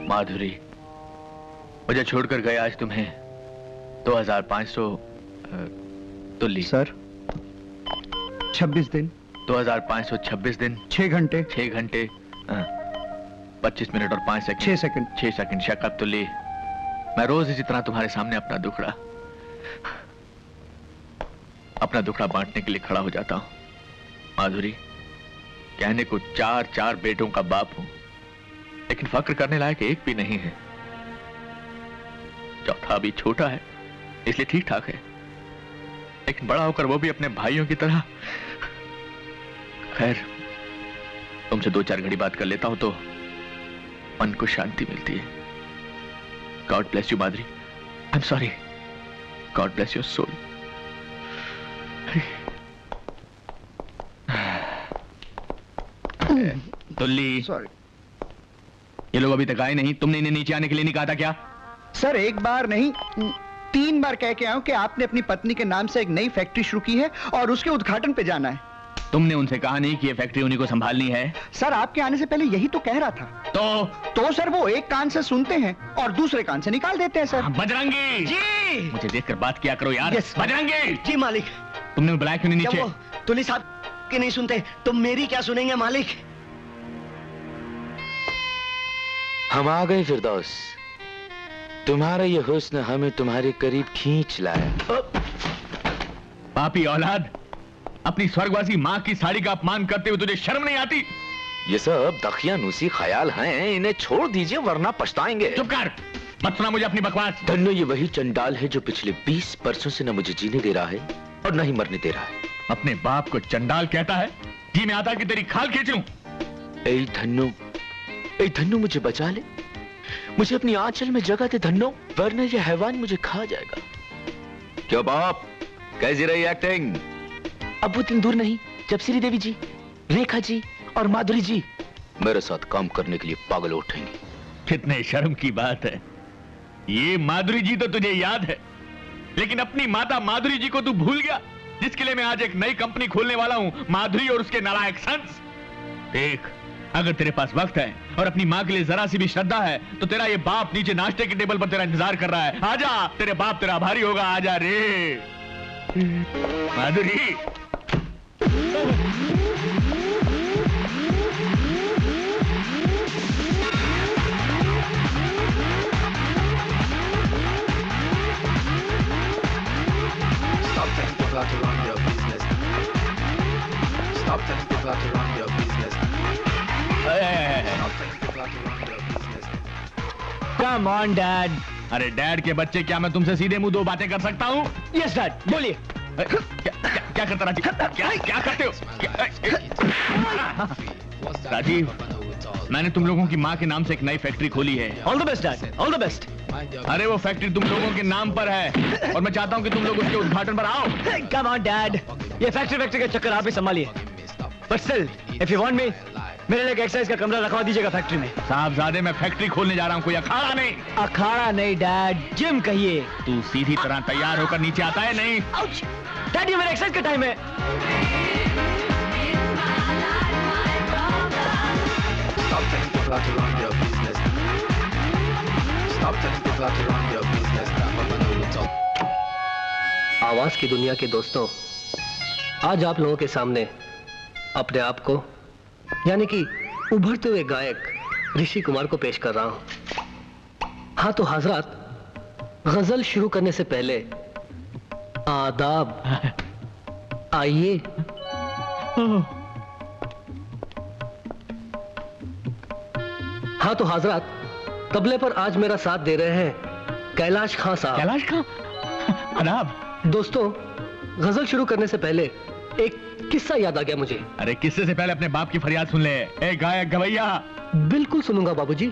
माधुरी, मुझे छोड़कर गए आज तुम्हें 2500 तुल्ली। सर 26 दिन 2526 दिन 6 घंटे 6 घंटे 25 मिनट और 5 सेकंड 6 सेकंड शक्कर तुल्ली। मैं रोज इसी तरह तुम्हारे सामने अपना दुखड़ा बांटने के लिए खड़ा हो जाता हूं। माधुरी, कहने को 4 बेटों का बाप हूं, लेकिन फक्र करने लायक एक भी नहीं है। चौथा अभी छोटा है, इसलिए ठीक ठाक है, लेकिन बड़ा होकर वो भी अपने भाइयों की तरह। खैर, तुमसे 2-4 घड़ी बात कर लेता हूं तो मन को शांति मिलती है। God bless you Madhuri. I am sorry. God bless your soul. Tulli, sorry. ये लोग अभी तक आए नहीं। तुमने इन्हें नीचे आने के लिए नहीं कहा था क्या? सर एक बार नहीं 3 बार कह के आया हूं कि आपने अपनी पत्नी के नाम से एक नई फैक्ट्री शुरू की है और उसके उद्घाटन पे जाना है। तुमने उनसे कहा नहीं कि ये फैक्ट्री उन्हीं को संभालनी है? सर आपके आने से पहले यही तो कह रहा था। तो सर वो एक कान से सुनते हैं और दूसरे कान से निकाल देते हैं सर। बजरंगी जी, मुझे देखकर बात किया करो यार। Yes, बजरंगी जी मालिक। तुमने बुलाया क्यों नहीं नीचे? तुली साहब की नहीं सुनते तो मेरी क्या सुनेंगे मालिक? हम आ गए फिरदौस। तुम्हारा ये हुस्न हमें तुम्हारे करीब खींच लाया। पापी औलाद, अपनी स्वर्गवासी माँ की साड़ी का अपमान करते हुए तुझे शर्म नहीं आती? ये सब दखियानूसी ख्याल हैं, इन्हें छोड़ दीजिए वरना पछताएंगे। चुप कर, मत सुना मुझे अपनी बकवास। धन्नो, ये वही चंडाल है जो पिछले 20 वर्षों से न मुझे जीने दे रहा है और न ही मरने दे रहा है। अपने बाप को चंडाल कहता है? जी मैं आता कि तेरी खाल खींच लूं। ऐ धन्नो मुझे बचा ले, मुझे अपनी आंचल में जगह दे धन्नो, वरना ये हैवान मुझे खा जाएगा। क्यों बाप, कैसी रही एक्टिंग? अब वो दिन दूर नहीं जब श्री देवी जी, रेखा जी और माधुरी जी मेरे साथ काम करने के लिए पागल उठेंगे। कितने शर्म की बात है। ये माधुरी जी तो तुझे याद है, लेकिन अपनी माता माधुरी जी को तू भूल गया, जिसके लिए मैं आज एक नई कंपनी खोलने वाला हूं, माधुरी और उसके नालायक सन्स। देख, अगर तेरे पास वक्त है और अपनी माँ के लिए जरा सी भी श्रद्धा है तो तेरा ये बाप नीचे नाश्ते के टेबल पर तेरा इंतजार कर रहा है। आजा, तेरे बाप तेरा आभारी होगा। आजा रे माधुरी। Stop telling people how to run your business. Stop telling people how to run your business. Stop telling people how to run your business. Come on, Dad. अरे डैड के बच्चे, क्या मैं तुमसे सीधे मुंह 2 बातें कर सकता हूँ? यस डैड, बोलिए। क्या करता राजीव? क्या करते हो? राजीव, मैंने तुम लोगों की माँ के नाम से एक नई फैक्ट्री खोली है। All the best dad, all the best. अरे वो फैक्ट्री तुम लोगों के नाम पर है और मैं चाहता हूँ कि तुम लोग उसके उद्घाटन पर आओ। कम ऑन डैड, ये फैक्ट्री के चक्कर आप ही संभालिए। But still, if you want me, मेरे लिए एक एक्सरसाइज का कमरा रखवा दीजिएगा फैक्ट्री में। साहबजादे, मैं फैक्ट्री खोलने जा रहा हूँ, कोई अखाड़ा नहीं। अखाड़ा नहीं डैड, जिम कहिए। तू सीधी तरह तैयार होकर नीचे आता है? नहीं डैड, ये मेरे एक्सरसाइज का टाइम है। Stop telling people how to run your business. Stop telling people how to run your business. आवाज की दुनिया के दोस्तों, आज आप लोगों के सामने अपने आप को, यानी कि उभरते हुए गायक ऋषि कुमार को पेश कर रहा हूं। हाँ तो हजरात, गजल शुरू करने से पहले आदाब। आइए। हाँ तो हजरात, तबले पर आज मेरा साथ दे रहे हैं कैलाश खां साहब। कैलाश खां, आदाब। दोस्तों, गजल शुरू करने से पहले एक किस्सा याद आ गया मुझे। अरे किस्से से पहले अपने बाप की फरियाद सुन ले। ए गायक गवैया। बिल्कुल सुनूंगा बाबूजी।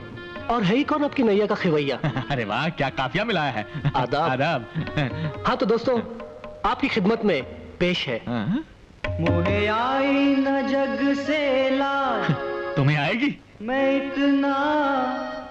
और है ही कौन आपकी नैया का खिवैया? अरे वाह, क्या काफिया मिला है। आदाब। आदाब। हाँ तो दोस्तों, आपकी खिदमत में पेश है मुझे आई न जग से लाज, तुम्हें आएगी? मैं इतना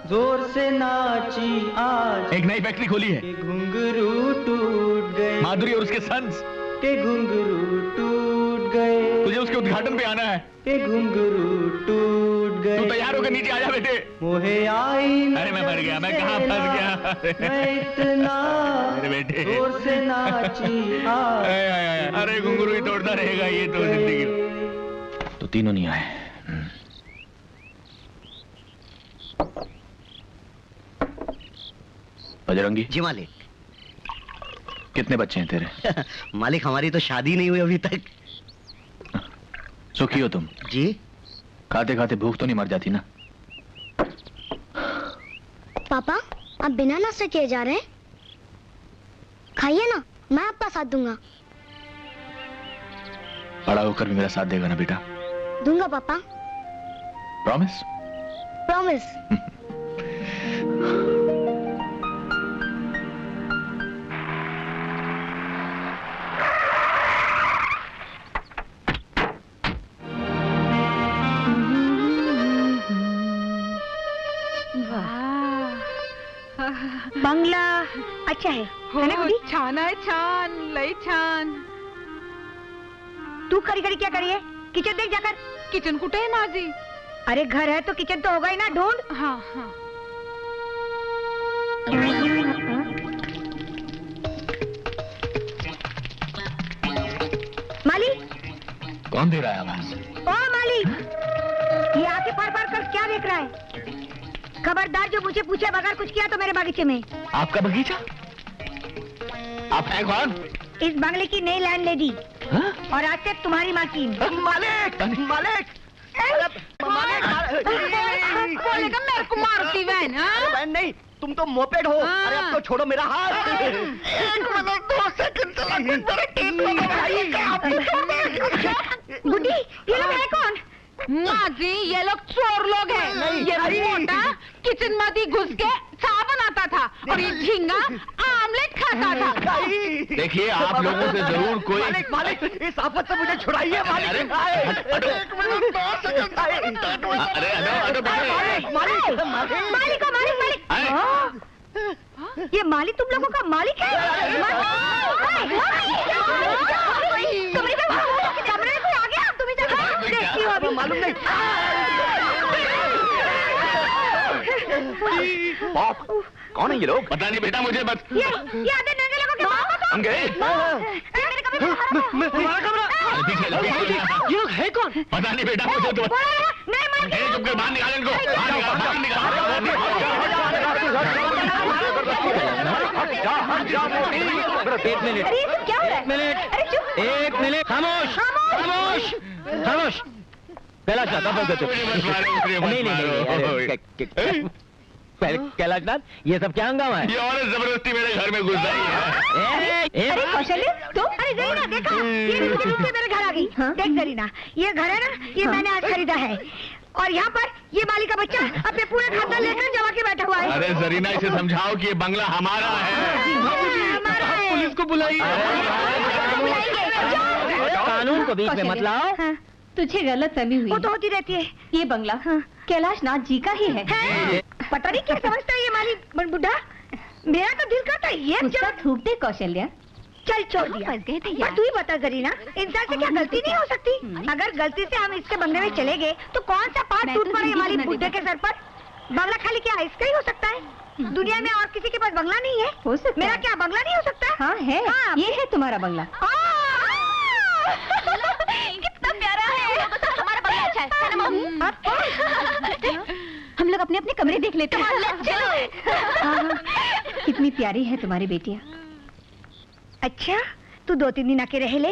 जोर से नाची आज, एक नई फैक्ट्री खोली है, घुंघरू टूट गए, माधुरी और उसके सन्स के घुंघरू टूट गए, तुझे उसके उद्घाटन पे आना है, के घुंघरू टूट गए। तू तैयार होकर नीचे आ जा बेटे। मोहे आई अरे मैं मर गया, मैं कहाँ फंस गया। मैं इतना अरे बेटे जोर से नाची अरे घुंघरू ही तोड़ता रहेगा ये तो जिंदगी। तो तीनों नहीं आए। बजरंगी जी मालिक। कितने बच्चे हैं तेरे? मालिक हमारी तो शादी नहीं हुई अभी तक। सुखी हो तुम? जी। खाते खाते भूख तो नहीं मर जाती ना? पापा आप बिना नाश्ते किए जा रहे हैं? खाइए ना, मैं आपका साथ दूंगा। बड़ा होकर भी मेरा साथ देगा ना बेटा? दूंगा पापा। प्रॉमिस? प्रॉमिस। बंगला अच्छा है ना गुडी? छान आहे, छान, लय छान। तू खरी खरी क्या करी है? किचन देख जाकर। किचन कुठे आहे माझी? अरे घर है तो किचन तो होगा ही ना, ढूंढ। हाँ हाँ। माली। कौन दे रहा है आवाज? ओ माली, ये आके फाड़ फाड़ कर क्या देख रहा है? खबरदार जो मुझे पूछे बगैर कुछ किया तो मेरे बगीचे में। आपका बगीचा? आप हैं कौन? इस बंगले की नई लैंडलेडी और आज से तुम्हारी मालकिन। मालिक मालिक बोलेगा मेरे को मारती बहन। बहन नहीं, तुम तो मोपेड हो। अरे अब तो छोड़ो मेरा हाथ। 1 मिनट 2 सेकंड चला गुड्डी, ये लोग है कौन? माझी ये लोग चोर लोग हैं। ये मोटा किचन मध्ये घुस के चाय बनाता था और ये झींगा आमलेट खाता था। देखिए आप लोगों से जरूर कोई मालिक इस आफत से मुझे छुड़ाइए मालिक। 1 मिनट 2 सेकंड। अरे मालिक ये मालिक तुम लोगों का मालिक है? कमरे में कोई आ गया? तुम इधर देखती हो अभी? मालूम नहीं। कौन है ये लोग? पता नहीं बेटा मुझे बस। ये आधे नंगे लोगों के बाप हो? हम गए। ये लोग है कौन? पता नहीं बेटा मुझे तो। नहीं चुप कर बाहर निकाल इनको। एक मिनट। अरे ये क्या हो रहा है? अरे चुप। 1 मिनट। खामोश खामोश खामोश। कैलाश नाथ कैलाश नाथ, ये सब क्या हंगामा है? ये औरत जबरदस्ती मेरे घर में घुस आई है। अरे कौशल्य तुम? अरे जरीना देखा, ये मेरे घर आ गई। देख जरीना, ये घर है ना, ये मैंने आज खरीदा है और यहाँ पर ये मालिक का बच्चा अपने पूरे खानदान लेकर जमा के बैठा हुआ है। अरे जरीना इसे समझाओ कि ये बंगला हमारा है। पुलिस को बुलाइए। कानून को बीच में मत लाओ। तुझे गलत फहमी हुई। वो तो होती रहती है। ये बंगला कैलाश नाथ जी का ही है। पता नहीं क्या समझता है ये मालिक बुढ़ा। मेरा तो दिल करता है ये थूक दे कौशल्या। चल छोड़ दिया। फंस गए थे यार। तू ही बता जरीना, इंसान से क्या गलती नहीं हो सकती? अगर गलती से हम इसके बंगले में चले गए तो कौन सा पार्ट टूट पड़े हमारी बुढ़े के सर पर? बंगला खाली क्या इसका ही हो सकता है? दुनिया में और किसी के पास बंगला नहीं है? हो सकता मेरा क्या बंगला नहीं हो सकता? हाँ है। ये है तुम्हारा बंगला। कितना प्यारा है। हमारा बंगला अच्छा है ना मम्मी? हम लोग अपने अपने कमरे देख लेते हैं। कितनी प्यारी है तुम्हारी बेटियाँ। अच्छा, तू 2-3 दिन आके रह ले,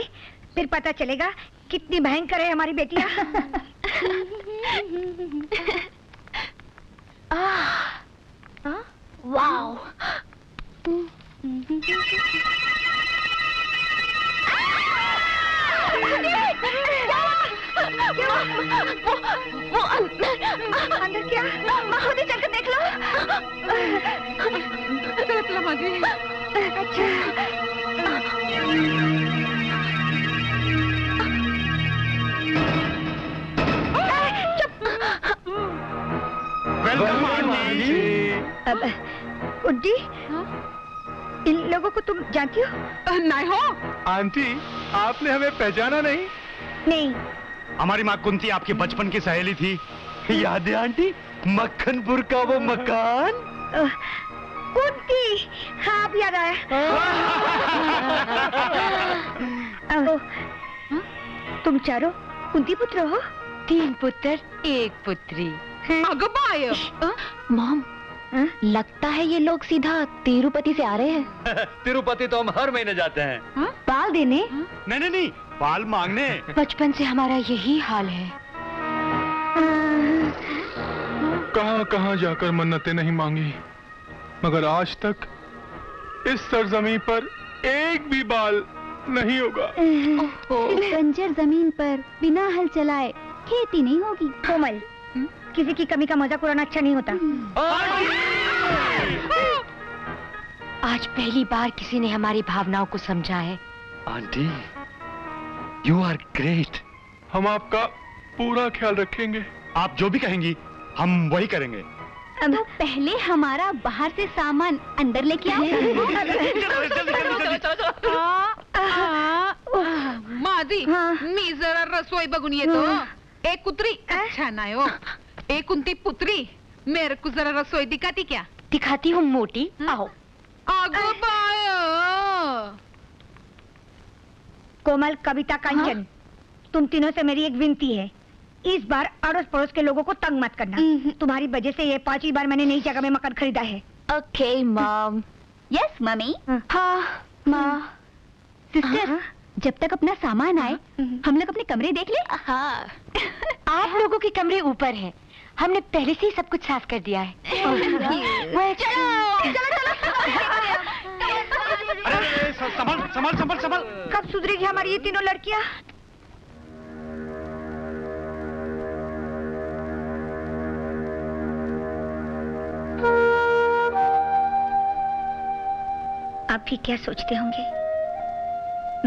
फिर पता चलेगा कितनी भयंकर है हमारी बेटियाँ। वाओ। वो अंदर क्या? खुद ही चलकर देख लो। अच्छा। अब उड्डी, इन लोगों को तुम जानती हो? नहीं हो। आंटी, आपने हमें पहचाना नहीं? नहीं। हमारी माँ कुंती आपकी बचपन की सहेली थी। याद है आंटी, मक्खनपुर का वो मकान? कुंती, हाँ अब याद आया। तुम चारों कुंती पुत्र हो? 3 पुत्र 1 पुत्री। मॉम, लगता है ये लोग सीधा तिरुपति से आ रहे हैं। तिरुपति तो हम हर महीने जाते हैं। बाल देने? नहीं, बाल मांगने। बचपन से हमारा यही हाल है। कहां जाकर मन्नतें नहीं मांगी, मगर आज तक इस सरजमीन पर एक भी बाल नहीं होगा। इस बंजर जमीन पर बिना हल चलाए खेती नहीं होगी। कोमल, किसी की कमी का मजाक उड़ाना अच्छा नहीं होता। आज पहली बार किसी ने हमारी भावनाओं को समझा है। Aunty, you are great. हम आपका पूरा ख्याल रखेंगे। आप जो भी कहेंगी हम वही करेंगे। तो पहले हमारा बाहर से सामान अंदर लेके आओ। मादी, मी जरा रसोई बघून येतो। एक कुत्री, अच्छा नाही हो। एक कुंती पुत्री, मेरे को जरा रसोई दिखाती क्या? दिखाती हूँ मोटी, आओ। आगो बाय। कोमल, कविता, कंचन, तुम तीनों से मेरी एक विनती है, इस बार अड़ोस पड़ोस के लोगों को तंग मत करना। तुम्हारी वजह से ये 5वीं बार मैंने नई जगह में मकान खरीदा है। Okay mom. Yes mummy. हाँ माँ। सिस्टर, जब तक अपना सामान आए हम लोग अपने कमरे देख ले। हाँ। आप लोगों के कमरे ऊपर हैं। हमने पहले से ही सब कुछ साफ कर दिया है। संभल। कब सुधरेगी हमारी ये तीनों लड़कियां? आप भी क्या सोचते होंगे,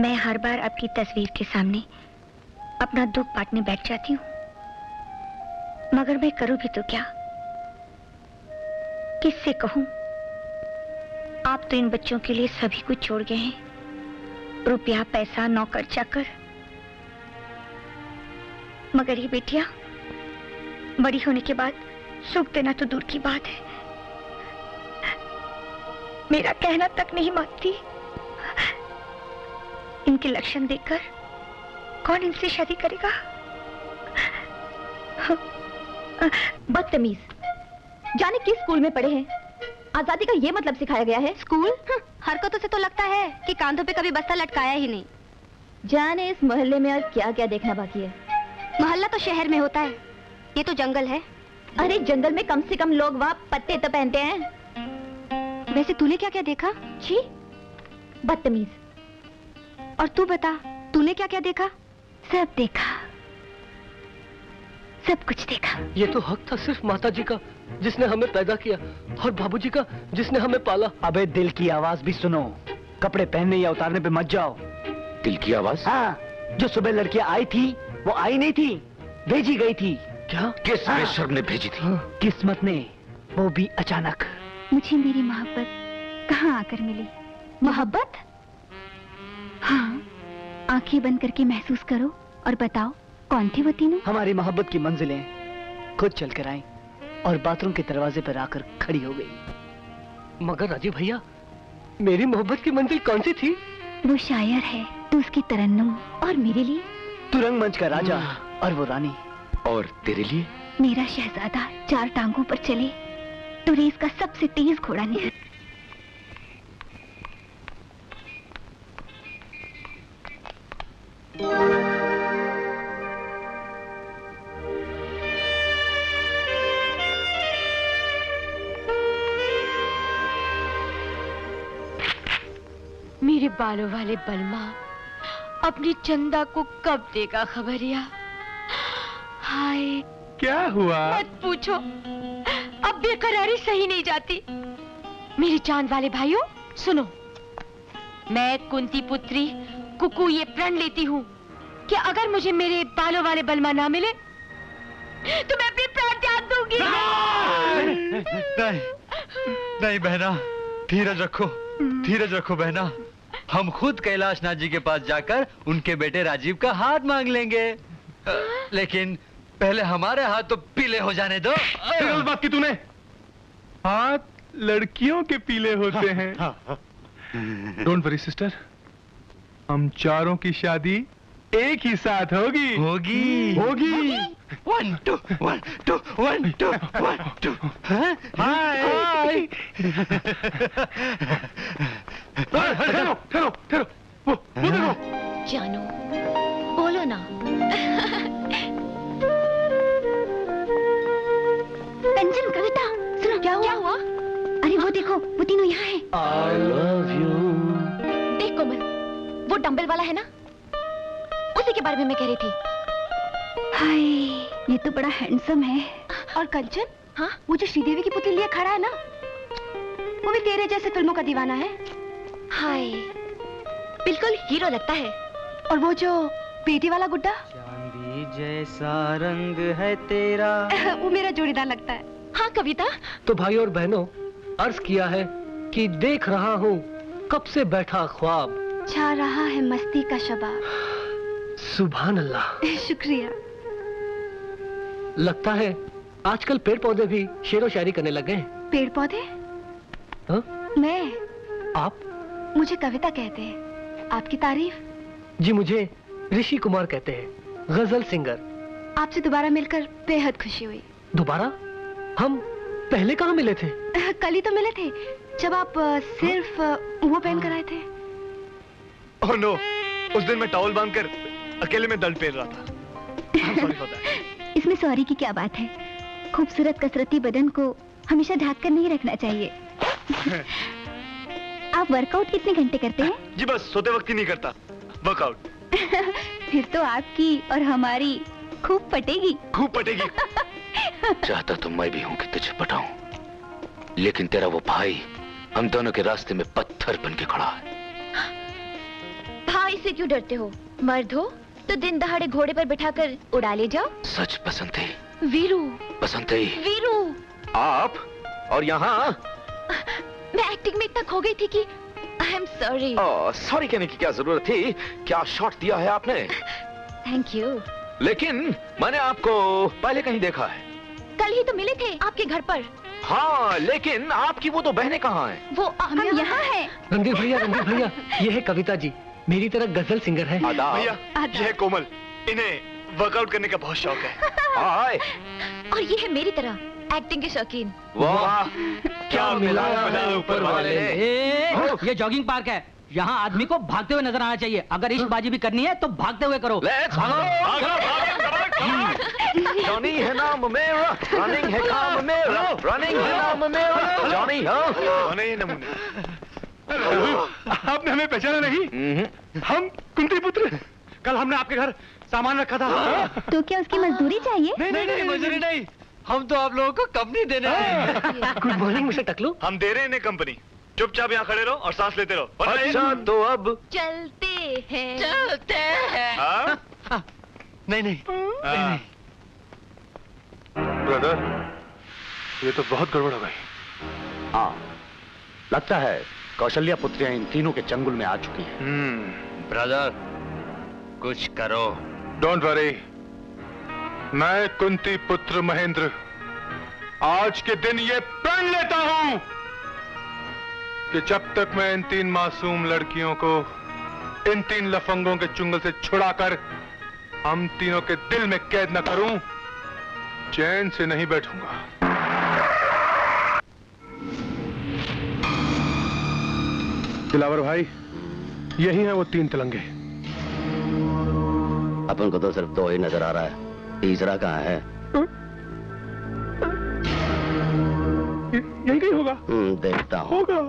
मैं हर बार आपकी तस्वीर के सामने अपना दुख बांटने बैठ जाती हूँ, मगर मैं करूँ भी तो क्या, किससे कहूँ? आप तो इन बच्चों के लिए सभी कुछ छोड़ गए हैं, रुपया, पैसा, नौकर चाकर, मगर ये बेटियां बड़ी होने के बाद सुख देना तो दूर की बात है, मेरा कहना तक नहीं मानती। इनके लक्षण देखकर कौन इनसे शादी करेगा? बदतमीज, जाने किस स्कूल में पढ़े हैं? आजादी का ये मतलब सिखाया गया है? स्कूल? हरकतों से तो लगता है कि कांधों पे कभी बस्ता लटकाया ही नहीं। जाने इस मोहल्ले में और क्या क्या देखना बाकी है। मोहल्ला तो शहर में होता है, ये तो जंगल है। अरे जंगल में कम से कम लोग वहाँ पत्ते तो पहनते हैं। वैसे तूने क्या क्या देखा? छी, बदतमीज। और तू बता, तूने क्या क्या देखा? सब देखा, सब कुछ देखा। ये तो हक था सिर्फ माता जी का जिसने हमें पैदा किया, और बाबूजी का जिसने हमें पाला। अबे दिल की आवाज भी सुनो, कपड़े पहनने या उतारने पे मत जाओ। दिल की आवाज? हाँ, जो सुबह लड़कियां आई थी वो आई नहीं थी, भेजी गई थी। क्या? किस बेशर्म ने भेजी थी? किस्मत ने, वो भी अचानक। मुझे मेरी मोहब्बत कहाँ आकर मिली? मोहब्बत? हाँ, आंखें बंद करके महसूस करो और बताओ कौन थी वो तीनों? हमारी मोहब्बत की मंजिलें खुद चल कर आई और बाथरूम के दरवाजे पर आकर खड़ी हो गई। मगर राजीव भैया, मेरी मोहब्बत की मंजिल कौन सी थी? वो शायर है तो उसकी तरन्नुम, और मेरे लिए तू रंगमंच का राजा और वो रानी। और तेरे लिए? मेरा शहजादा 4 टांगों पर चले तो रेस का सबसे तेज घोड़ा नहीं। मेरे बालों वाले बलमा अपनी चंदा को कब देगा खबरिया? हाय, क्या हुआ? मत पूछो, अब बेकरारी सही नहीं जाती। मेरे चांद वाले भाइयों सुनो, मैं कुंती पुत्री कुकू ये प्रण लेती हूँ कि अगर मुझे मेरे बालों वाले बलमा ना मिले तो मैं अपने प्राण त्याग दूंगी। नहीं बहना, धीरज रखो बहना। हम खुद कैलाशनाथ जी के पास जाकर उनके बेटे राजीव का हाथ मांग लेंगे। लेकिन पहले हमारे हाथ तो पीले हो जाने दो। फिर उस बात की तूने? हाथ लड़कियों के पीले होते हैं। डोंट वरी सिस्टर, हम चारों की शादी एक ही साथ होगी। होगी होगी। 1 2 1 2 1 2 1 2। हाय ठहरो ठहरो ठहरो, वो देखो। जानू बोलो ना। कंचन, कविता, सुनो क्या हुआ? अरे वो देखो, वो तीनों यहाँ हैं। I love you। देख कोमल, वो डंबल वाला है ना, उसी के बारे में मैं कह रही थी। हाय, ये तो बड़ा हैंडसम है। और कंचन? हाँ, वो जो श्रीदेवी की पुतली लिए खड़ा है ना, वो भी तेरे जैसे फिल्मों का दीवाना है। हाय, बिल्कुल हीरो लगता है। और वो जो पेटी वाला गुड्डा, चांदी जैसा रंग है तेरा, वो मेरा जोड़ीदार लगता है। हाँ कविता। तो भाई और बहनों, अर्ज किया है कि देख रहा हूँ कब से बैठा ख्वाब, छा रहा है मस्ती का शबाब। सुभान अल्लाह। शुक्रिया। लगता है आजकल पेड़ पौधे भी शेरो शायरी करने लग गए। पेड़ पौधे? हाँ? मैं? आप? मुझे कविता कहते हैं। आपकी तारीफ? जी मुझे ऋषि कुमार कहते हैं, गजल सिंगर। आपसे दोबारा मिलकर बेहद खुशी हुई। दोबारा? हम पहले कहाँ मिले थे? कल ही तो मिले थे, जब आप सिर्फ वो पहन कर आए थे। ओह नो, उस दिन मैं टॉवल बांधकर अकेले में दर्द पेल रहा था। Sorry for that। इसमें सॉरी की क्या बात है? खूबसूरत कसरती बदन को हमेशा ढक कर नहीं रखना चाहिए। आप वर्कआउट कितने घंटे करते हैं? जी बस सोते वक्त ही नहीं करता वर्कआउट। फिर तो आपकी और हमारी खूब पटेगी। खूब पटेगी। चाहता तो मैं भी हूं कि तुझे पटाऊं, लेकिन तेरा वो भाई हम दोनों के रास्ते में पत्थर बन के खड़ा है। भाई से क्यों डरते हो? मर्द हो तो दिन दहाड़े घोड़े पर बिठाकर उड़ा ले जाओ। सच पसंद है वीरू। पसंद है वीरू। आप और यहाँ? मैं एक्टिंग में इतना खो गई थी कि आई एम सॉरी। सॉरी कहने की क्या जरूरत थी? क्या शॉट दिया है आपने? Thank you. लेकिन मैंने आपको पहले कहीं देखा है। कल ही तो मिले थे आपके घर पर। हाँ, लेकिन आपकी वो तो बहनें कहाँ हैं? वो हम यहाँ हैं। रणधीर भैया, ये है कविता जी, मेरी तरह गजल सिंगर है। भैया, ये है कोमल, इन्हें वर्कआउट करने का बहुत शौक है। हाय। और ये है मेरी तरह एक्टिंग के शौकीन। वाह, क्या मिलाया ऊपर वाले ने। ये जॉगिंग पार्क है, यहाँ आदमी को भागते हुए नजर आना चाहिए। अगर इश्कबाजी भी करनी है तो भागते हुए करो। जॉनी है नाम मेरा, रनिंग है काम मेरा, रनिंग है नाम मेरा, जॉनी। जॉनी नमूने। आपने हमें पहचाना नहीं? हम कुंती पुत्र। कल हमने आपके घर सामान रखा था। तो क्या उसकी मजदूरी चाहिए? नहीं मजदूरी नहीं, हम तो आप लोगों को कंपनी देने आए। गुड मॉर्निंग मिस्टर टकलू। हम दे रहे हैं इन्हें कंपनी, चुपचाप यहाँ खड़े रहो और सांस लेते रहो। अच्छा तो अब चलते हैं। चलते हैं। नहीं। ब्रदर, ये तो बहुत गड़बड़ हो गई। हाँ, लगता है कौशल्या पुत्रियां इन तीनों के चंगुल में आ चुकी हैं। ब्रदर, कुछ करो। डोंट वरी, मैं कुंती पुत्र महेंद्र आज के दिन ये प्रण लेता हूं कि जब तक मैं इन 3 मासूम लड़कियों को इन 3 लफंगों के चुंगल से छुड़ाकर हम तीनों के दिल में कैद न करूं, चैन से नहीं बैठूंगा। दिलावर भाई, यही है वो 3 तिलंगे। अपन को तो सिर्फ 2 ही नजर आ रहा है, तीसरा कहाँ है? यही कहीं होगा। देखता हूँ। होगा।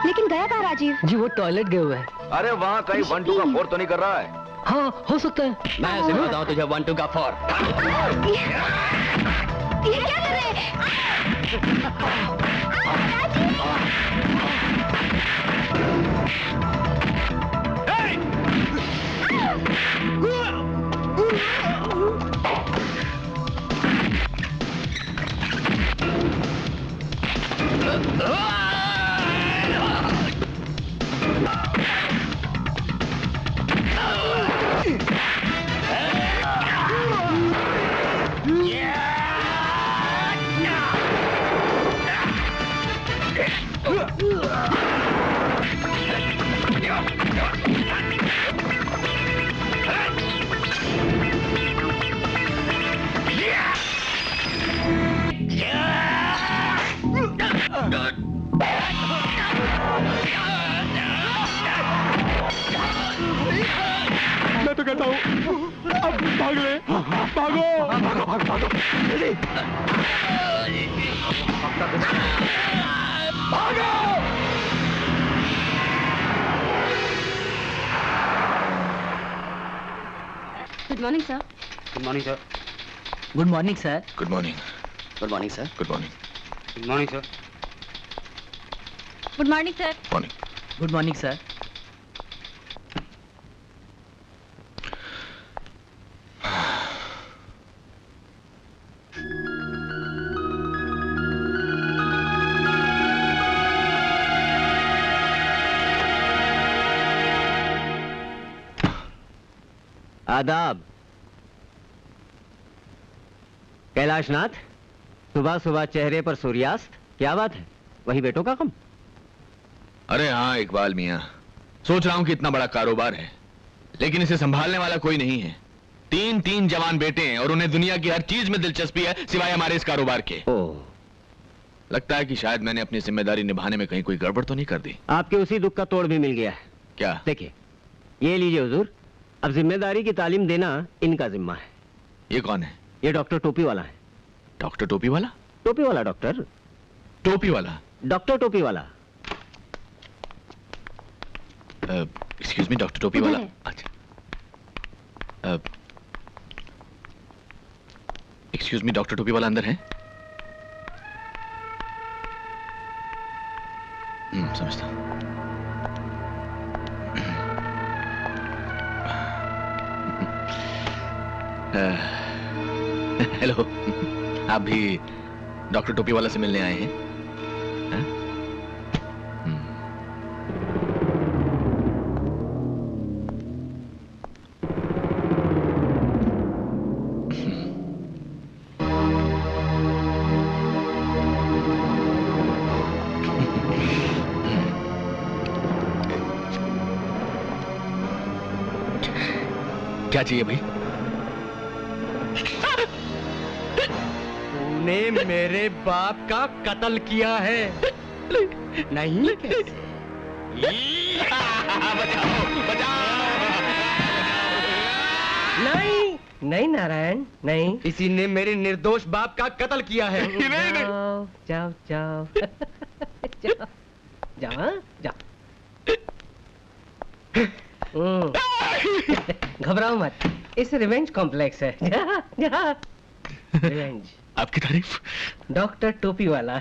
लेकिन गया कहाँ राजीव? जी वो टॉयलेट गए हुए हैं। अरे वहाँ कहीं 1 2 का 4 तो नहीं कर रहा है? हाँ, हो सकता है। मैं सिखाता हूँ तुझे 1 2 का 4। ये क्या कर रहे हैं? मैं तो कहता हूँ अब भाग ले, भागो, भागो, भागो, भागो, जल्दी, भागो। Good morning sir. Good morning sir. Good morning sir. Good morning. Good morning sir. Good morning. Good morning sir. Good morning sir. Morning. Good morning sir. आदाब। कैलाशनाथ, सुबह सुबह चेहरे पर सूर्यास्त, क्या बात है? वही बेटों का कम? अरे हाँ इकबाल मियाँ, सोच रहा हूँ कि इतना बड़ा कारोबार है लेकिन इसे संभालने वाला कोई नहीं है। तीन जवान बेटे हैं और उन्हें दुनिया की हर चीज में दिलचस्पी है सिवाय हमारे इस कारोबार के। लगता है कि शायद मैंने अपनी जिम्मेदारी निभाने में कहीं कोई गड़बड़ तो नहीं कर दी। आपके उसी दुख का तोड़ भी मिल गया है। क्या? देखिए, ये लीजिए हुजूर, अब जिम्मेदारी की तालीम देना इनका जिम्मा है। ये कौन है? ये डॉक्टर टोपी वाला है। डॉक्टर टोपी वाला? टोपी वाला डॉक्टर। टोपी वाला? डॉक्टर टोपी वाला। एक्सक्यूज मी, डॉक्टर टोपी वाला? अच्छा। एक्सक्यूज मी, डॉक्टर टोपी वाला अंदर है? समझता हूँ। हेलो, आप भी डॉक्टर टोपी वाला से मिलने आए हैं? क्या चाहिए भाई? तूने मेरे बाप का कत्ल किया है। नहीं कैसे? नहीं नहीं नारायण, नहीं, किसी ने मेरे निर्दोष बाप का कत्ल किया है। जाओ जाओ जाओ जाओ जाओ जाओ। घबराओ मत, इस रिवेंज कॉम्प्लेक्स है। रिवेंज। आपकी तारीफ। डॉक्टर टोपी वाला।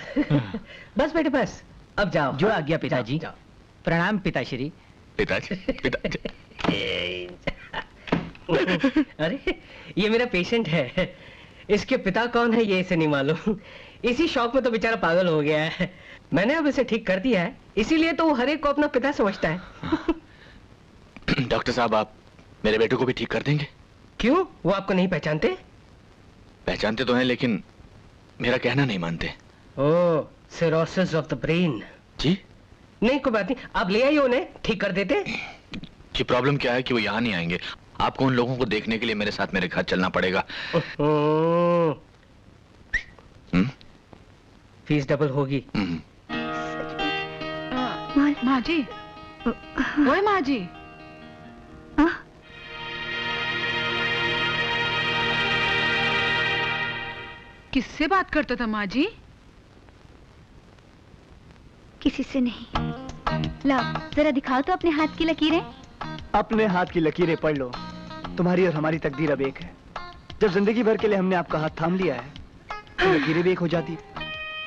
बस बेटे बस, अब जाओ। जो आ गया पिताजी। प्रणाम पिताश्री। पिताजी, पिताजी। अरे ये मेरा पेशेंट है, इसके पिता कौन है ये इसे नहीं मालूम। इसी शौक में तो बेचारा पागल हो गया है। मैंने अब इसे ठीक कर दिया है, इसीलिए तो वो हर एक को अपना पिता समझता है। डॉक्टर साहब, आप मेरे बेटे को भी ठीक कर देंगे? क्यों, वो आपको नहीं पहचानते? पहचानते तो हैं लेकिन मेरा कहना नहीं मानते। ओह, सिरोसिस ऑफ द ब्रेन। जी? नहीं कोई बात नहीं, आप ले आइए, उन्हें ठीक कर देते। जी, प्रॉब्लम क्या है कि वो यहाँ नहीं आएंगे। आपको उन लोगों को देखने के लिए मेरे साथ मेरे घर चलना पड़ेगा। फीस डबल होगी। माँ जी, ओए माँ जी, किससे बात करता था माँ जी? किसी से नहीं। लो जरा दिखाओ तो अपने हाथ की लकीरें। अपने हाथ की लकीरें पढ़ लो, तुम्हारी और हमारी तकदीर अब एक है। जब जिंदगी भर के लिए हमने आपका हाथ थाम लिया है तो लकीरें भी एक हो जाती।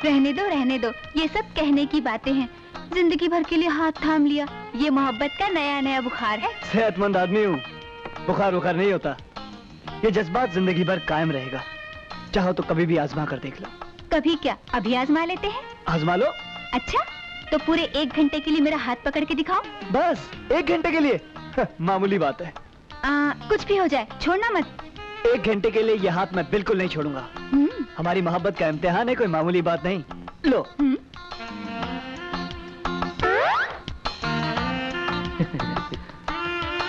रहने दो, ये सब कहने की बातें हैं। जिंदगी भर के लिए हाथ थाम लिया, ये मोहब्बत का नया नया बुखार है। सेहतमंद आदमी हूँ, बुखार नहीं होता। ये जज्बात जिंदगी भर कायम रहेगा। चाहो तो कभी भी आजमा कर देख लो। कभी क्या, अभी आजमा लेते हैं। आजमा लो। अच्छा, तो पूरे 1 घंटे के लिए मेरा हाथ पकड़ के दिखाओ। बस 1 घंटे के लिए? मामूली बात है। कुछ भी हो जाए, छोड़ना मत। 1 घंटे के लिए ये हाथ मैं बिल्कुल नहीं छोड़ूंगा। हमारी मोहब्बत का इम्तिहान है, कोई मामूली बात नहीं। लो।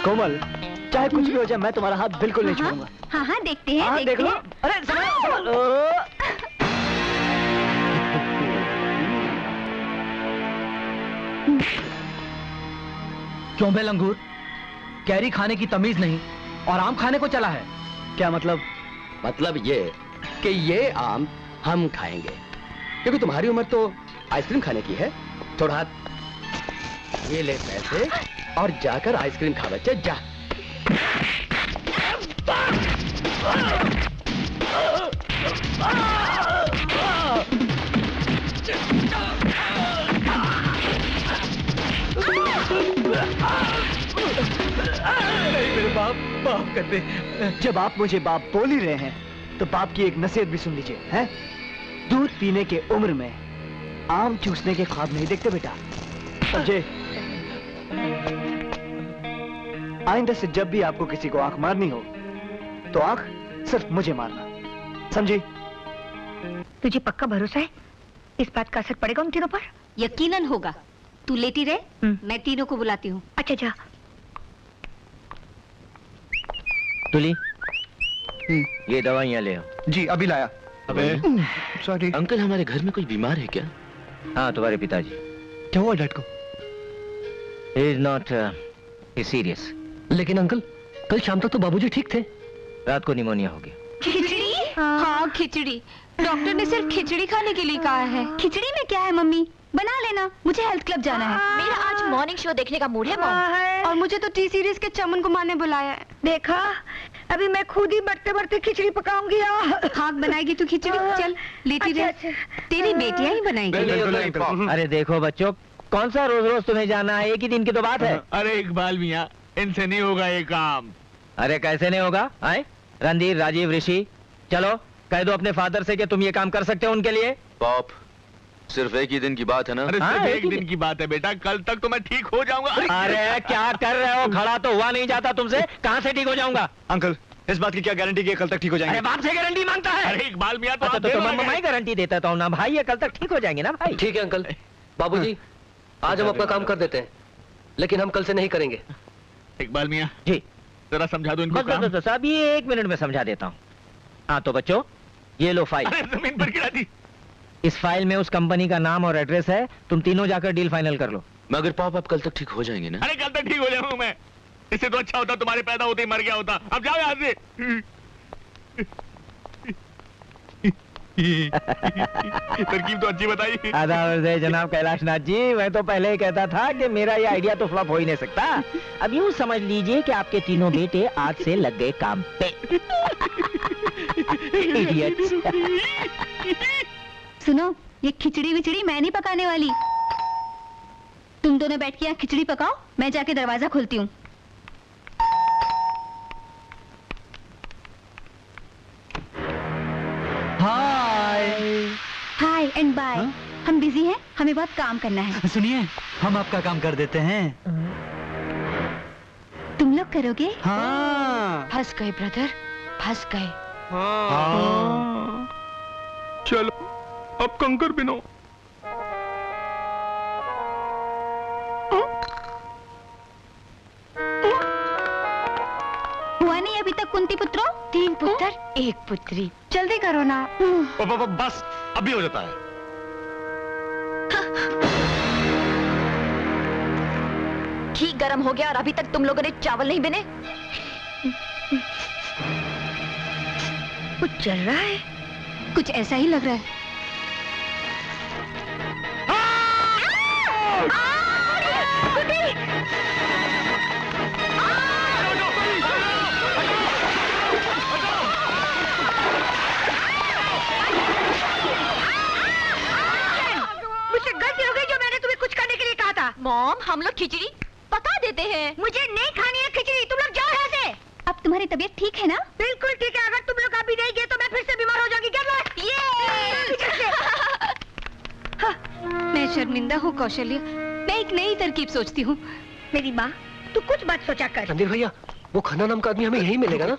कोमल, चाहे कुछ भी हो जाए मैं तुम्हारा हाथ बिल्कुल नहीं छोड़ूंगा। हाँ हाँ देखते हैं, हाँ देख लो। अरे क्यों बे लंगूर, कैरी खाने की तमीज नहीं और आम खाने को चला है। क्या मतलब? मतलब ये कि ये आम हम खाएंगे, क्योंकि तुम्हारी उम्र तो आइसक्रीम खाने की है। थोड़ा हाथ ये ले पैसे और जाकर आइसक्रीम खा बच्चे, जा। मेरे बाप, माफ कर दे। जब आप मुझे बाप बोल ही रहे हैं तो बाप की एक नसीहत भी सुन लीजिए, हैं? दूध पीने के उम्र में आम चूसने के ख्वाब नहीं देखते बेटा। समझे? आइंदा से जब भी आपको किसी को आंख मारनी हो तो आंख सिर्फ मुझे मारना, समझी? तुझे पक्का भरोसा है इस बात का असर पड़ेगा उन तीनों पर? यकीनन होगा। तू लेटी रहे, मैं तीनों को बुलाती हूँ। अच्छा जा। तुली, ये दवाइयाँ ले आओ। जी अभी लाया। अबे सॉरी अंकल, हमारे घर में कोई बीमार है क्या? हाँ, तुम्हारे पिताजी। क्या हुआ डैड को? Is not serious. लेकिन अंकल, कल शाम तक तो बाबूजी ठीक थे। रात को निमोनिया हो गया। खिचड़ी? हाँ खिचड़ी। डॉक्टर ने सिर्फ खिचड़ी खाने के लिए कहा है। खिचड़ी में क्या है मम्मी, बना लेना। मुझे हेल्थ क्लब जाना है। मेरा आज मॉर्निंग शो देखने का मूड है मॉम। और मुझे तो टी सीरीज के चमन को मारने बुलाया है। देखा, अभी मैं खुद ही बढ़ते बढ़ते खिचड़ी पकाऊंगी। हाँ बनाएगी तू खिचड़ी, चल लेती रह। तेरी बेटियां ही बनाएंगी। अरे देखो बच्चों, कौन सा रोज रोज तुम्हें जाना है, एक ही दिन की तो बात है। अरे इकबाल मियाँ, इनसे नहीं होगा ये काम। अरे कैसे नहीं होगा? आए रणधीर, राजीव, ऋषि, चलो कह दो अपने फादर से कि तुम ये काम कर सकते हो उनके लिए। पॉप, सिर्फ एक ही दिन की बात है ना? अरे सिर्फ एक दिन की बात है बेटा, कल तक तो मैं ठीक हो जाऊंगा। अरे क्या कर रहे हो, खड़ा तो हुआ नहीं जाता तुमसे, कहाँ से ठीक हो जाऊंगा? अंकल, इस बात की क्या गारंटी कि कल तक ठीक हो जाएंगे? अरे बाप से गारंटी मांगता है। अरे इकबाल मियाँ तो अच्छा तो मैं गारंटी देता हूँ ना भाई, ये कल तक ठीक हो जाएंगे ना भाई। ठीक है अंकल। बाबूजी, आज हम अपना काम कर देते हैं, लेकिन हम कल से नहीं करेंगे। इकबाल मियाँ जी, जरा समझा दो इनको काम। बस अभी 1 मिनट में समझा देता हूँ। हाँ तो बच्चों, ये लो फाइल। जमीन पर गिरा दी। इस फाइल में उस कंपनी का नाम और एड्रेस है, तुम तीनों जाकर डील फाइनल कर लो। मगर पाप, आप कल तक ठीक हो जाएंगे ना? अरे कल तक ठीक हो जाऊंगा मैं। इससे तो अच्छा होता तुम्हारे पैदा होते ही मर गया होता। अब जाओ यहाँ से। तरकीब तो अच्छी बताई। आदाब जनाब कैलाश नाथ जी, मैं तो पहले ही कहता था कि मेरा ये आइडिया तो फ्लॉप हो ही नहीं सकता। अब यूँ समझ लीजिए कि आपके तीनों बेटे आज से लग गए काम पे। Idiots। सुनो, ये खिचड़ी विचड़ी मैं नहीं पकाने वाली। तुम दोनों बैठ के यहाँ खिचड़ी पकाओ, मैं जाके दरवाजा खोलती हूँ। हाय एंड बाय। हम बिजी हैं, हमें बहुत काम करना है। सुनिए, हम आपका काम कर देते हैं। तुम लोग करोगे? हाँ। फंस गए ब्रदर, फंस गए। हाँ। चलो अब कंकर बिनो। हुआ नहीं अभी तक कुंती पुत्रों? 3 पुत्र 1 पुत्री। जल्दी करो ना। बस अभी हो जाता है। घी गर्म हो गया और अभी तक तुम लोगों ने चावल नहीं बने। कुछ चल रहा है। कुछ ऐसा ही लग रहा है। मुझसे गलती हो गई जो मैंने तुम्हें कुछ करने के लिए कहा था। मॉम, हम लोग खिचड़ी पका देते हैं। मुझे नहीं खानी है खिचड़ी, तुम लोग जाओ यहाँ से। अब तुम्हारी तबीयत ठीक है ना? बिल्कुल ठीक है। अगर तुम लोग अभी नहीं गए तो मैं फिर से बीमार हो जाऊंगी। मैं शर्मिंदा हूँ कौशल्य, मैं एक नई तरकीब सोचती हूँ। मेरी माँ, तू कुछ बात सोचा कर। रणधीर भैया, वो खन्ना नाम का आदमी हमें यहीं मिलेगा ना?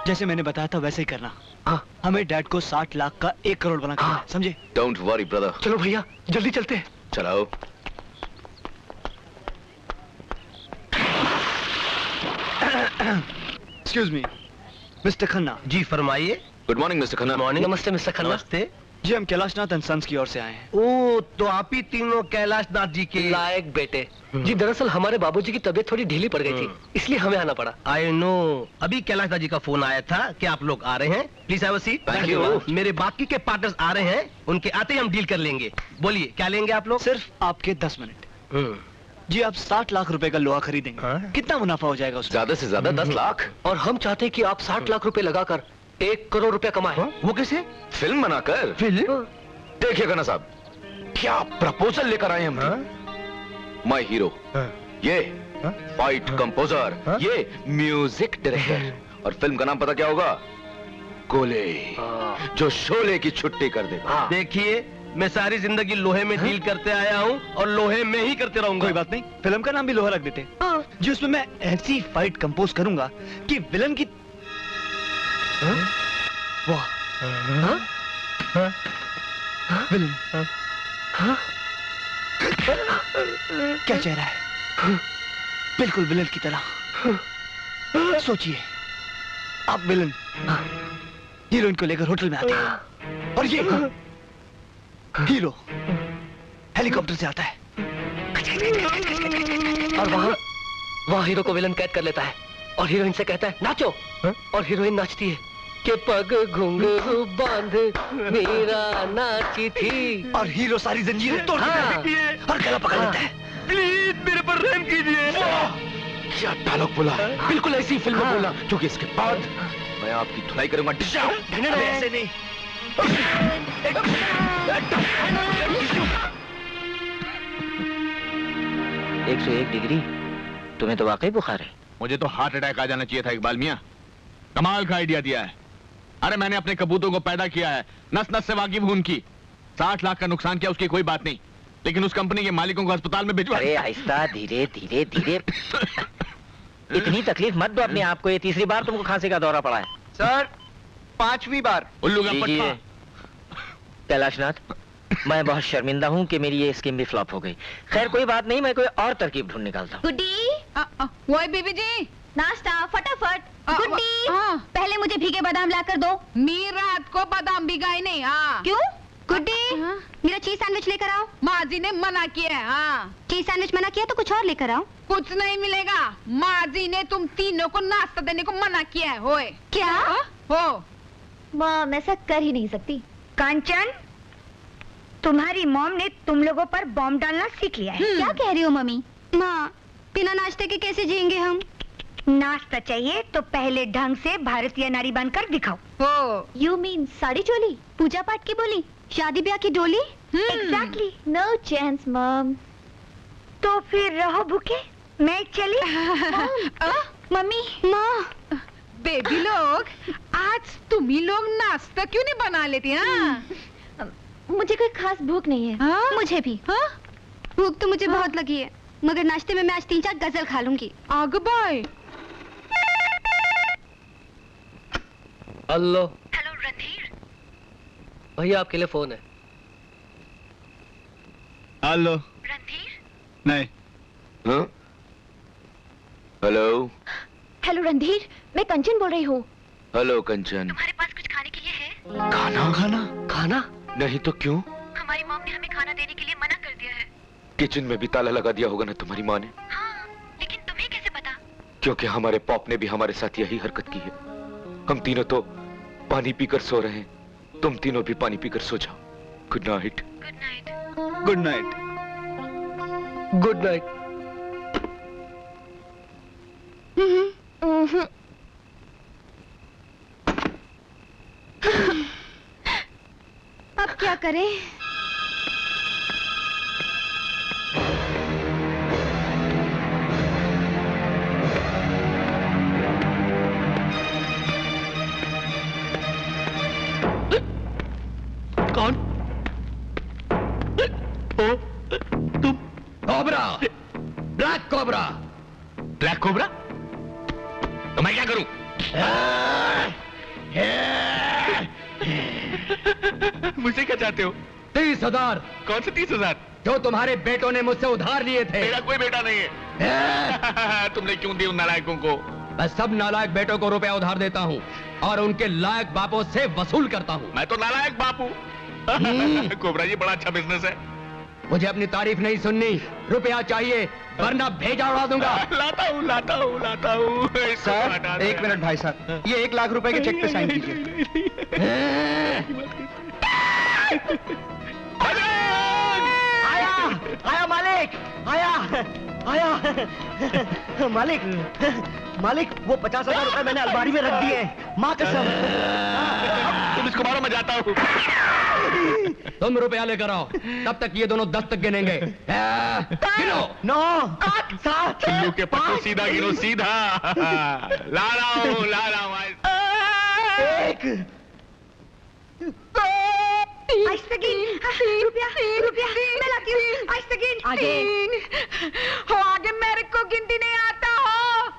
जैसे मैंने बताया था वैसे ही करना। हाँ, हमें डैड को 60 लाख का 1 करोड़ बना करना है, समझे? Don't worry brother. चलो भैया, जल्दी चलते हैं। चलाओ। Excuse me, mister Khanna. जी फरमाइए। Good morning mister Khanna. Morning. नमस्ते मिस्टर खन्ना। नमस्ते। जी हम कैलाशनाथ एंड सन्स की ओर से आए हैं। ओ, तो आप ही तीनों कैलाशनाथ जी के लायक बेटे। जी दरअसल हमारे बाबूजी की तबीयत थोड़ी ढीली पड़ गई थी, इसलिए हमें आना पड़ा। आई नो, अभी कैलाशनाथ जी का फोन आया था कि आप लोग आ रहे हैं। Please have a seat. Thank you। मेरे बाकी के पार्टनर्स आ रहे हैं, उनके आते ही हम डील कर लेंगे। बोलिए क्या लेंगे आप लोग? सिर्फ आपके 10 मिनट। जी आप 60 लाख रुपए का लोहा खरीदेंगे, कितना मुनाफा हो जाएगा उसमें? ज्यादा से ज्यादा 10 लाख। और हम चाहते हैं कि आप 60 लाख रुपए लगाकर 1 करोड़ रुपए कमाएं। वो कैसे? फिल्म बनाकर। फिल्म? देखिए खन्ना साहब, क्या प्रपोजल लेकर आए हम। माय हीरो, ये फाइट कंपोजर, ये म्यूजिक डायरेक्टर, और फिल्म का नाम पता क्या होगा? कोले, जो शोले की छुट्टी कर देगा। देखिए, मैं सारी जिंदगी लोहे में डील करते आया हूँ और लोहे में ही करते रहूंगा। कोई बात नहीं, फिल्म का नाम भी लोहा रख देते। जी उसमें मैं ऐसी फाइट कंपोज करूंगा कि विलन की वाह विलन क्या चेहरा है, बिल्कुल विलन की तरह। सोचिए, आप विलन हीरोइन को लेकर होटल में आते हैं और ये हीरो हेलीकॉप्टर से आता है और वहाँ हीरो को विलन कैद कर लेता है और हीरोइन से कहता है नाचो, और हीरोइन नाचती है कि पग घुंघरू बांध मेरा नाची थी, और हीरो सारी जंजीरें तोड़ देती है और गला पकड़ लेता है। प्लीज मेरे पर रहम कीजिए। क्या डायलॉग बोला है, बिल्कुल ऐसी फिल्म बोलना, क्योंकि इसके बाद मैं आपकी धुलाई करूंगा। ऐसे नहीं। 101 डिग्री, तुम्हें तो वाकई बुखार है। मुझे तो हार्ट अटैक आ जाना चाहिए था इकबाल मियां। कमाल का आइडिया दिया है। अरे मैंने अपने कबूतरों को पैदा किया है, नस नस से वाकिफ हूं उनकी। 60 लाख का नुकसान किया उसकी कोई बात नहीं, लेकिन उस कंपनी के मालिकों को अस्पताल में भिजवा। अरे आहिस्ता, धीरे धीरे धीरे। इतनी तकलीफ मत दो अपने आप को, ये तीसरी बार तुमको खांसी का दौरा पड़ा है। सर 5वीं बार। उल्लू का पट्टा। कैलाशनाथ, मैं बहुत शर्मिंदा हूँ कि मेरी ये स्कीम भी फ्लॉप हो गई। खैर कोई बात नहीं, मैं कोई और तरकीब ढूंढ निकालता हूँ। गुड्डी, वो बीबी जी, नाश्ता फटाफट। गुड्डी, पहले मुझे भीगे बादाम लाकर दो। मी रात को बादाम भिगाए नहीं। हाँ क्यों? गुड्डी, मेरा चीज सैंडविच लेकर आओ। माँ जी ने मना किया है। हाँ, चीज सैंडविच मना किया तो कुछ और लेकर आओ। कुछ नहीं मिलेगा, माँ जी ने तुम तीनों को नाश्ता देने को मना किया है। होए क्या? हो मॉम ऐसा कर ही नहीं सकती। कांचन, तुम्हारी मॉम ने तुम लोगों पर बॉम्ब डालना सीख लिया है। क्या कह रही हो मम्मी? माँ, बिना नाश्ते के कैसे जिएंगे हम? नाश्ता चाहिए तो पहले ढंग से भारतीय नारी बनकर दिखाओ। यू मीन साड़ी चोली, पूजा पाठ की बोली, शादी ब्याह की डोली? एग्जैक्टली। No chance mom. तो फिर रहो भूखे, मैं चली। मम्मी, माँ। बेबी लोग, आज तुम ही लोग नाश्ता क्यों नहीं बना लेती? हाँ, मुझे कोई खास भूख नहीं है। हाँ? मुझे भी। हाँ? भूख तो मुझे बहुत लगी है, मगर नाश्ते में मैं आज 3-4 गजल खा लूंगी। आग बाय। हेलो। हेलो रणधीर। भैया आपके लिए फोन है। हेलो रणधीर। नहीं। हाँ? हेलो। हेलो रणधीर, मैं कंचन बोल रही हूँ। हेलो कंचन। तुम्हारे पास कुछ खाने के लिए है? खाना? खाना? नहीं तो क्यों? हमारी मॉम ने हमें खाना देने के लिए मना कर दिया है। किचन में भी ताला लगा दिया होगा ना तुम्हारी माँ ने? हाँ, लेकिन तुम्हें कैसे पता? क्योंकि हमारे पॉप ने भी हमारे साथ यही हरकत की है। हम तीनों तो पानी पीकर सो रहे हैं, तुम तीनों भी पानी पीकर सो जाओ। Good night. Good night. Good night. Good night. अब क्या करें? कौन? तुम? Cobra, black cobra. Black cobra? तो मैं क्या करूं? मुझसे क्या चाहते हो? 30,000। कौन से 30,000? जो तुम्हारे बेटों ने मुझसे उधार लिए थे। मेरा कोई बेटा नहीं है। तुमने क्यों दी उन नालायकों को? मैं सब नालायक बेटों को रुपया उधार देता हूँ और उनके लायक बापों से वसूल करता हूँ। मैं तो नालायक बापू। कोबरा जी बड़ा अच्छा बिजनेस है। मुझे अपनी तारीफ नहीं सुननी, रुपया चाहिए वरना भेजा उड़ा दूंगा। लाता हूँ। सर 1 मिनट भाई साहब, ये 1 लाख रुपए के चेक पे साइन कीजिए। आया मालिक, आया मालिक वो 50,000 रुपए मैंने अलमारी में रख दिए, माँ कसम। तुम इसको मारो, मैं जाता हूँ। तुम रुपया लेकर आओ, तब तक ये दोनों 10 तक गिनेंगे। गिनो। 9 8 7 चुल्लू के पत्तों सीधा गिनो, सीधा। ला रहा हूँ। 1 रुपया मैं लाती हूँ। आगे मेरे को गिनती नहीं आता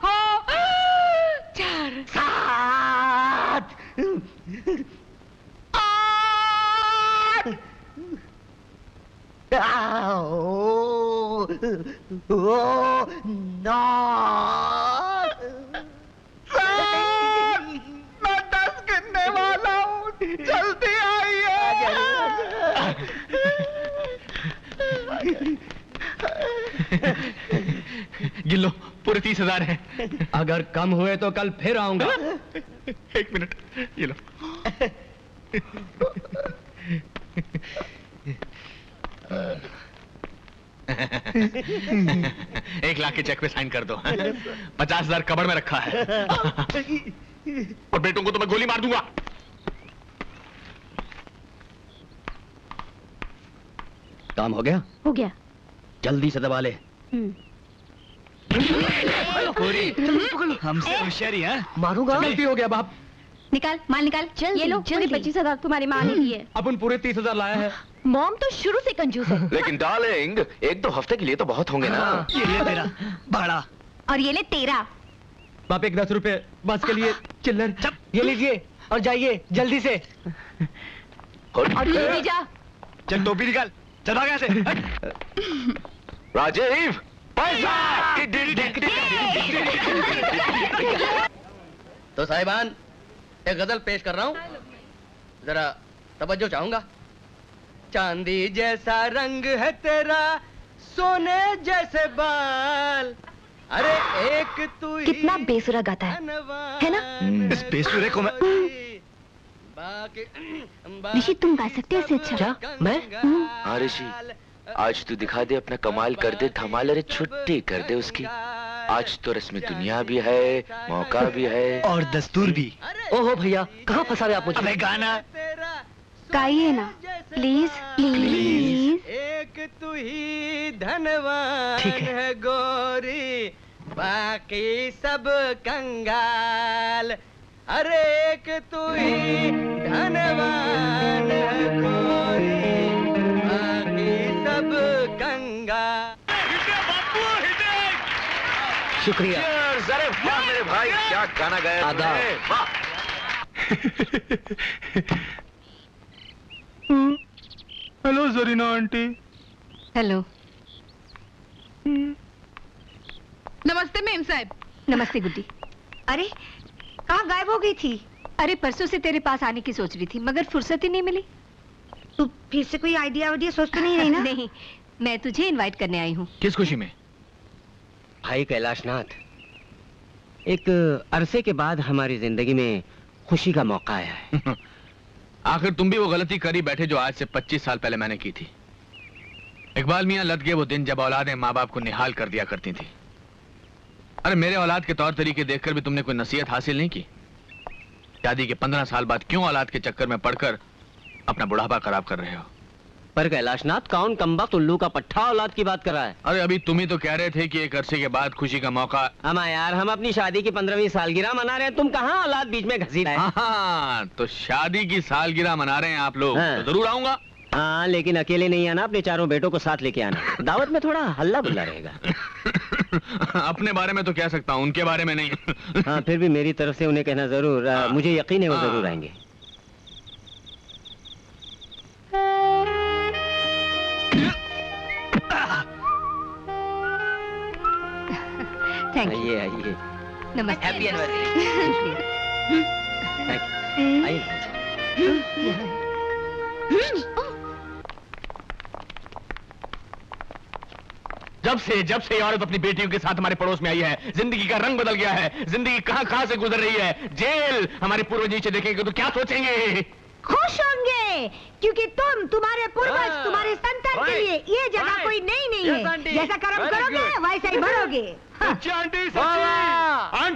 हो। 4 7 मैं 10 गिनने वाला हूँ, जल्दी आइए। गिन लो, पूरे 30,000 है। अगर कम हुए तो कल फिर आऊंगा। 1 मिनट, ये लो। 1 लाख के चेक पे साइन कर दो। 50,000 कबड़ में रखा है। और बेटों को तो मैं गोली मार दूंगा। काम हो गया? हो गया। जल्दी से दबा ले। हमसे होशियारी है। मारूंगा। गलती हो गया बाप। निकाल माल निकाल। ये लो, पूरे 25,000 तुम्हारी माँ ने दिए। अपन पूरे 30,000 लाया है। मॉम तो शुरू से कंजूस है। लेकिन डार्लिंग, 1-2 हफ्ते के लिए तो बहुत होंगे ना। ये ले तेरा बड़ा, और ये ले तेरा। बाप 10 रुपए बस के लिए चिल्लर। ये लीजिए और जाइए जल्दी से। और तू भी जा। चल टोपी निकाल, चल भाग यहाँ से। राजीव, तो साहिबान, एक गजल पेश कर रहा हूँ, जरा तवज्जो चाहूंगा। चांदी जैसा रंग है तेरा, सोने जैसे बाल, अरे एक तू ही कितना बेसुरा गाता है ना? इस बेसुरे को मैं ऋषि तुम गा सकते हो इससे अच्छा? क्या? मैं? हाँ ऋषि, आज तू दिखा दे अपना कमाल, कर दे धमाल। अरे छुट्टी कर दे उसकी। आज तो रस्म दुनिया भी है, मौका भी है और दस्तूर भी। ओहो भैया, कहाँ फंसा रहे आप मुझे? अबे गाना गाइए ना प्लीज प्लीज। एक तू ही धनवान है गोरी, बाकी सब कंगाल। अरे एक तू ही धनवान है गोरी, बाकी सब कंगाल। शुक्रिया। अरे वाह मेरे भाई, क्या गाना गाया तुमने। वाह। Hello Zarina aunty. हेलो। नमस्ते मेम साहब। नमस्ते गुड्डी। अरे कहाँ गायब हो गई थी? अरे परसों से तेरे पास आने की सोच रही थी, मगर फुर्सत ही नहीं मिली। तू फिर से कोई आइडिया सोच तो नहीं रही ना? नहीं, मैं तुझे इनवाइट करने आई हूँ। किस खुशी में? भाई कैलाशनाथ, एक अरसे के बाद हमारी जिंदगी में खुशी का मौका आया है। आखिर तुम भी वो गलती करी बैठे जो आज से 25 साल पहले मैंने की थी। इकबाल मियां लद गए वो दिन जब औलादें माँ बाप को निहाल कर दिया करती थी। अरे मेरे औलाद के तौर तरीके देखकर भी तुमने कोई नसीहत हासिल नहीं की। शादी के 15 साल बाद क्यों औलाद के चक्कर में पड़कर अपना बुढ़ापा खराब कर रहे हो? पर कैलाशनाथ, कौन कमबख्त उल्लू का पट्ठा औलाद की बात कर रहा है? अरे अभी तुम ही तो कह रहे थे कि एक अरसे के बाद खुशी का मौका। यार, हम अपनी शादी की 15वीं सालगिरह मना रहे हैं, तुम कहाँ औलाद बीच में घसीट आए? हाँ, तो शादी की सालगिरह मना रहे हैं आप लोग। हाँ। तो जरूर आऊंगा। हाँ, लेकिन अकेले नहीं आना, अपने चारों बेटों को साथ लेके आना। दावत में थोड़ा हल्ला बुल्ला रहेगा। अपने बारे में तो कह सकता हूँ, उनके बारे में नहीं। हाँ, फिर भी मेरी तरफ से उन्हें कहना जरूर। मुझे यकीन है वो जरूर आएंगे। Thank you. आइए आइए। नमस्ते। Happy anniversary. जब से ये औरत अपनी बेटियों के साथ हमारे पड़ोस में आई है, जिंदगी का रंग बदल गया है। जिंदगी कहां से गुजर रही है। जेल। हमारे पूर्वज नीचे देखेंगे तो क्या सोचेंगे? खुश होंगे, क्योंकि तुम्हारे पूर्वज, तुम्हारे संतान के लिए ये जगह कोई नहीं है। जैसा कर्म करोगे वैसा ही भरोगे। आंटी, आंटी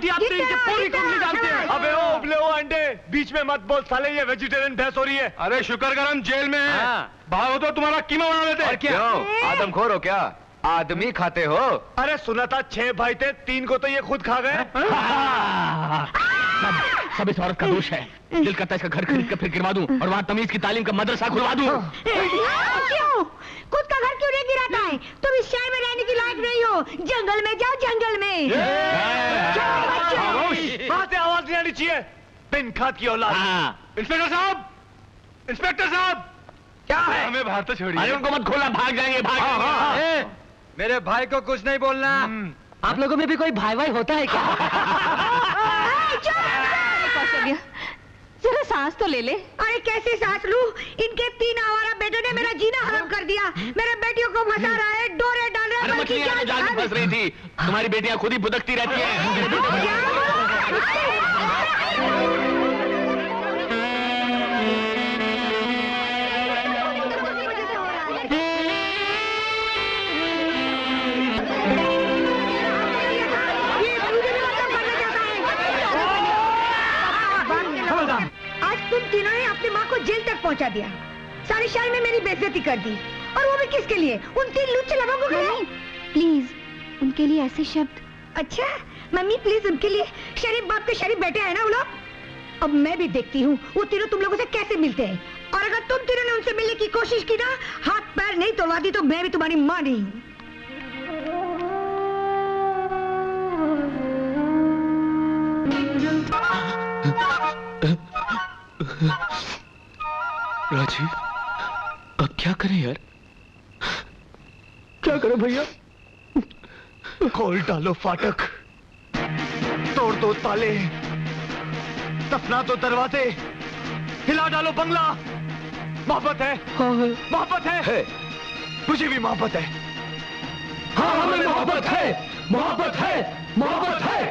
आप तो इनकी पूरी कंपनी जानते हैं। अबे ओ उबले ओ अंडे, बीच में मत बोल साले, ये वेजिटेरियन भैंस हो रही है। अरे शुक्र कर हम जेल में हैं। भागो तो तुम्हारा कीमा बना लेते। और क्या आदमखोर हो क्या? आदमी खाते हो? अरे सुना था 6 भाई थे, 3 को तो ये खुद खा गए। सब इस औरत का दोष है। दिल करता है इसका घर खरीद कर फिर गिरवा दूं और वहाँ तमीज की तालीम का मदरसा खुलवा दूं। क्यों? खुद का घर क्यों नहीं गिराता है? तुम इस शहर में रहने की लायक नहीं हो। जंगल में जाओ, जंगल में। वहाँ से आवाज नहीं आनी चाहिए। बिन खाद की औलाद। इंस्पेक्टर साहब, इंस्पेक्टर साहब, क्या है? हमें बाहर तो छोड़िए। अरे उनको मत खोला, भाग जाएंगे, भाग जाएंगे। मेरे भाई को कुछ नहीं बोलना। आप लोगों में भी कोई भाई भाई होता है क्या? कौशल्या, जरा सांस तो ले ले। अरे कैसे सांस लूं? इनके 3 आवारा बेटों ने मेरा जीना हराम कर दिया। मेरे बेटियों को फंसा रहा है, डोरे डाल रहा है। अरे मछलियां तो जाल में फंस रही थी। तुम्हारी बेटियां खुद ही भुदकती रहती हैं। तुम तीनों ने अपनी माँ को जेल तक पहुँचा दिया, सारे शहर में मेरी बेइज्जती कर दी, और वो भी किसके लिए? उन 3 लुच्चे लोगों के लिए। प्लीज उनके लिए ऐसे शब्द। अच्छा मम्मी प्लीज, उनके लिए शरीफ बाप के शरीफ बेटे हैं ना वो लोग। अब मैं भी देखती हूँ वो तीनों तुम लोगों से कैसे मिलते हैं, और अगर तुम तीनों ने उनसे मिलने की कोशिश की ना, हाथ पैर नहीं तोड़वा दी तो मैं भी तुम्हारी माँ नहीं हूँ। राजीव, अब क्या करें यार? क्या करो भैया? खोल डालो फाटक, तोड़ दो ताले, दफना दो दरवाजे, हिला डालो बंगला। मोहब्बत है, मोहब्बत है, मुझे भी मोहब्बत है। हाँ हमें मोहब्बत है, मोहब्बत है, मोहब्बत है।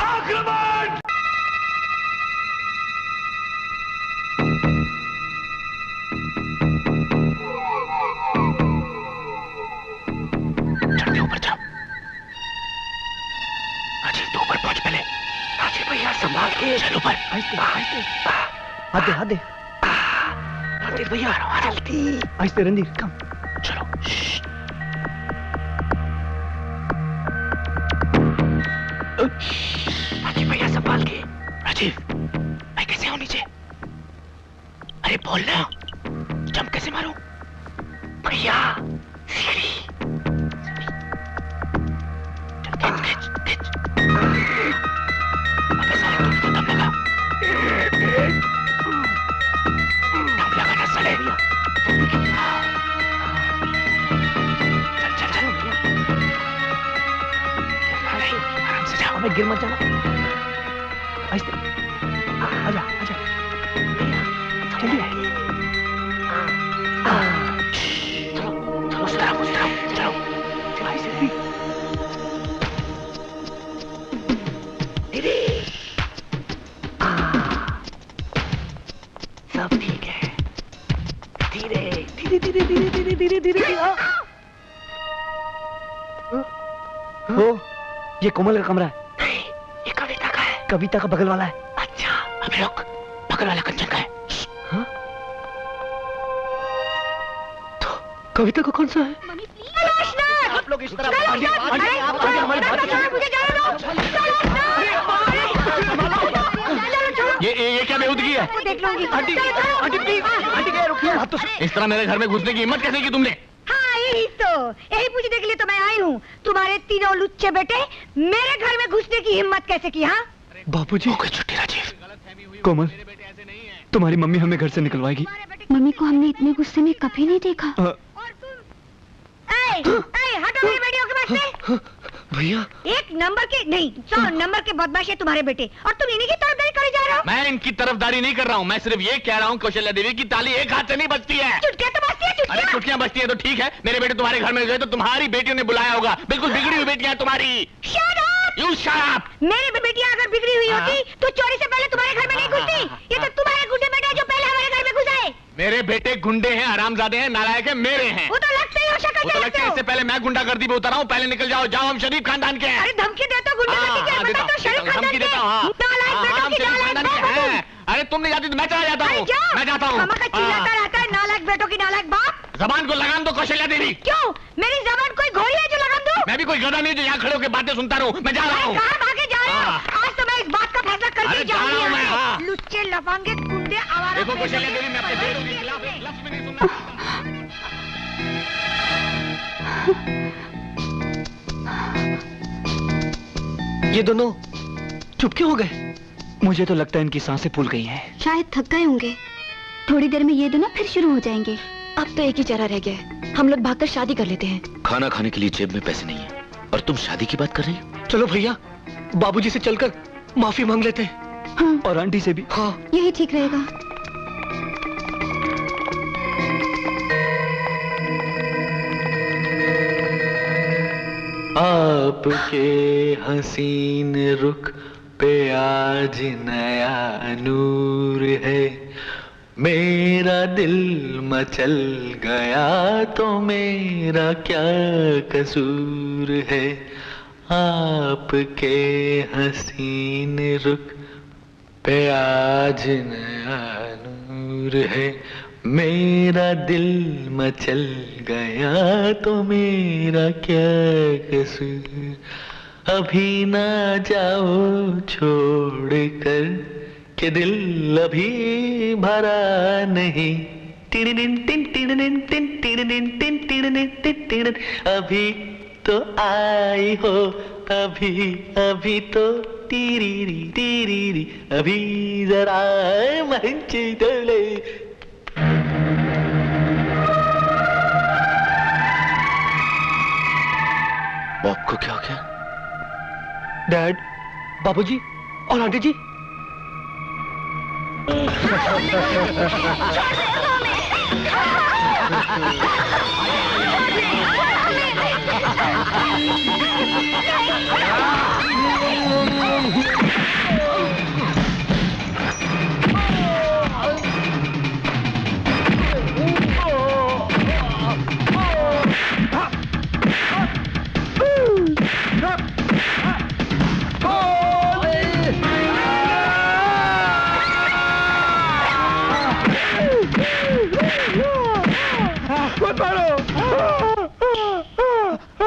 आक्रमण! चढ़ के ऊपर जाओ। राजीव तू ऊपर पहुंच पहले। राजीव भैया संभाल के चल ऊपर। हाथ दे, हाथ दे। रणधीर भैया जल्दी। आहिस्ते रणधीर, कम। चलो। राजीव भैया संभाल के। राजीव, मैं कैसे हूं नीचे? अरे बोलना, जंप कैसे मारूं? भैया सीढ़ी। चल खिंच खिंच खिंच। अबे साले तुम तो दम लगा। दम लगा ना साले। चल चल चल। आराम से जाओ। अबे गिर मत जाना। आहिस्ते। आजा आजा। जल्दी आ। चलो उस तरफ चलो। आहिस्ते। दीदी, सब ठीक है। धीरे धीरे धीरे धीरे धीरे धीरे धीरे। ओ, ये कोमल का कमरा है। नहीं, ये कविता का है। कविता का बगल वाला है। अच्छा, अबे रुक, बगल वाला कंचन का है। हाँ? तो कविता का कौन सा है? आप लोग इस तरह ये क्या बेहूदगी है? देख लूंगी। आंटी प्लीज, आंटी क्या रुकिए। आप तो इस तरह मेरे घर में घुसने की हिम्मत कैसे की तुमने? हाँ यही पूछने के लिए तो मैं आई हूँ। तुम्हारे तीनों लुच्चे बेटे मेरे घर में घुसने की हिम्मत कैसे की? हाँ बापूजी। हो गई छुट्टी राजीव। कोमल, तुम्हारी मम्मी हमें घर से निकलवाएगी। मम्मी को हमने इतने गुस्से में कभी नहीं देखा। हटो मेरी बेटियों के पास से। भैया, 1 नंबर के नहीं 100 नंबर के बदमाश है तुम्हारे बेटे, और तुम इन्हीं की तरफदारी करे जा रहे हो। मैं इनकी तरफदारी नहीं कर रहा हूँ, मैं सिर्फ ये कह रहा हूँ कौशल्या देवी की ताली एक हाथ से नहीं बजती है। चुटकियां तो बजती है, अरे चुटकियां बजती है तो ठीक है, मेरे बेटे तुम्हारे घर में गए तो तुम्हारी बेटियों ने बुलाया होगा, बिल्कुल बिगड़ी हुई बेटियां तुम्हारी। Shut up! You shut up! मेरी बेटियां अगर बिगड़ी हुई होती तो चोरी से पहले तुम्हारे घर में नहीं घुसती। ये तो तुम्हारे गुंडे बेटे जो पहले हमारे घर में घुसे। मेरे बेटे गुंडे हैं, हरामजादे हैं, नालायक हैं, मेरे हैं। वो तो लगते ही हो, शक्ल वो तो लगता है, इससे पहले मैं गुंडागर्दी पे उतर रहा हूँ, पहले निकल जाओ, जाओ, हम शरीफ खानदान के हैं। अरे धमकी देते हो गुंडागर्दी की, पता तो शरीफ खानदान धमकी के। देता हूँ, नालायक बेटों की नालायक हैं। अरे तुम नहीं जाती तो मैं चला जाता हूँ, मैं जाता हूँ। मामा का चिल्लाता रहता है, नालायक बेटों की नालायक बाप। जबान को लगाम दो कौशल्या देवी। क्यों? मेरी जबान कोई घोड़ी है जो लगाम दूं? मैं भी कोई गधा नहीं जो यहाँ खड़े होकर बातें सुनता रहूं, मैं जा रहा हूँ। कहाँ भागे जा रहे हो? आज तो मैं इस बात का फैसला करके जाऊंगी। रहा हूं मैं, हाँ। लुच्चे लफंगे गुंडे आवारा। देखो कौशल्या देवी, मैं अपने बेटों के खिलाफ एक लफ्ज़ भी नहीं सुनना। ये दोनों चुप क्यों हो गए? मुझे तो लगता है इनकी सांसें फूल गई हैं। शायद थक गए होंगे, थोड़ी देर में ये दोनों फिर शुरू हो जाएंगे। अब तो एक ही चारा रह गया है, हम लोग भागकर शादी कर लेते हैं। खाना खाने के लिए जेब में पैसे नहीं है और तुम शादी की बात कर रही हो। चलो भैया, बाबूजी से चलकर माफी मांग लेते हैं। हाँ। और आंटी से भी। हाँ, यही ठीक रहेगा। आपके हसीन रुख पे आज नया नूर है, मेरा दिल मचल गया तो मेरा क्या कसूर है। आपके हसीन रुख पे आज नया नूर है, मेरा दिल मचल गया तो मेरा क्या कसूर। अभी ना जाओ छोड़ कर के दिल अभी भरा नहीं। टिड़िन टिन टिड़िन टिन टिड़िन टिन टिड़िन टिन टिड़िन। अभी तो आई हो, अभी अभी तो टीरी अभी जरा मंच डोले। बाप को क्या हो गया? डैड, बाबूजी और आंटी जी।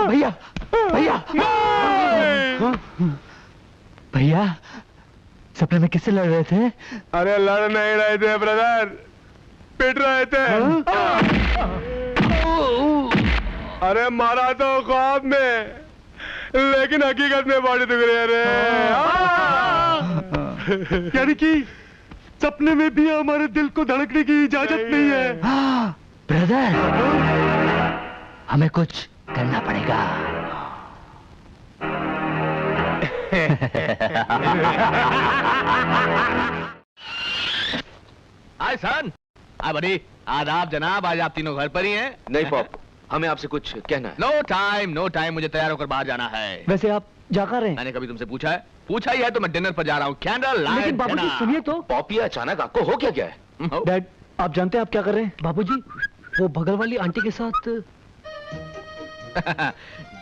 भैया भैया भैया, सपने में किससे लड़ रहे थे? अरे लड़ नहीं रहे थे ब्रदर, पिट रहे थे। अरे मारा तो ख्वाब में, लेकिन हकीकत में बॉडी दुख रही है रे। यानी कि सपने में भी हमारे दिल को धड़कने की इजाजत नहीं है। ब्रदर, हमें कुछ करना पड़ेगा। हाय सन, हाय बड़ी, आदाब जनाब, आज आप तीनों घर पर ही हैं? नहीं पॉप, हमें आपसे कुछ कहना है। नो टाइम, मुझे तैयार होकर बाहर जाना है। वैसे आप जा कर रहे हैं? मैंने कभी तुमसे पूछा है? पूछा ही है तो मैं डिनर पर जा रहा हूँ। Candle light. लेकिन बाबूजी सुनिए तो। पॉप, ये अचानक आपको हो क्या गया है? डैड, आप जानते हैं आप क्या कर रहे हैं? बाबूजी, वो बगल वाली आंटी के साथ।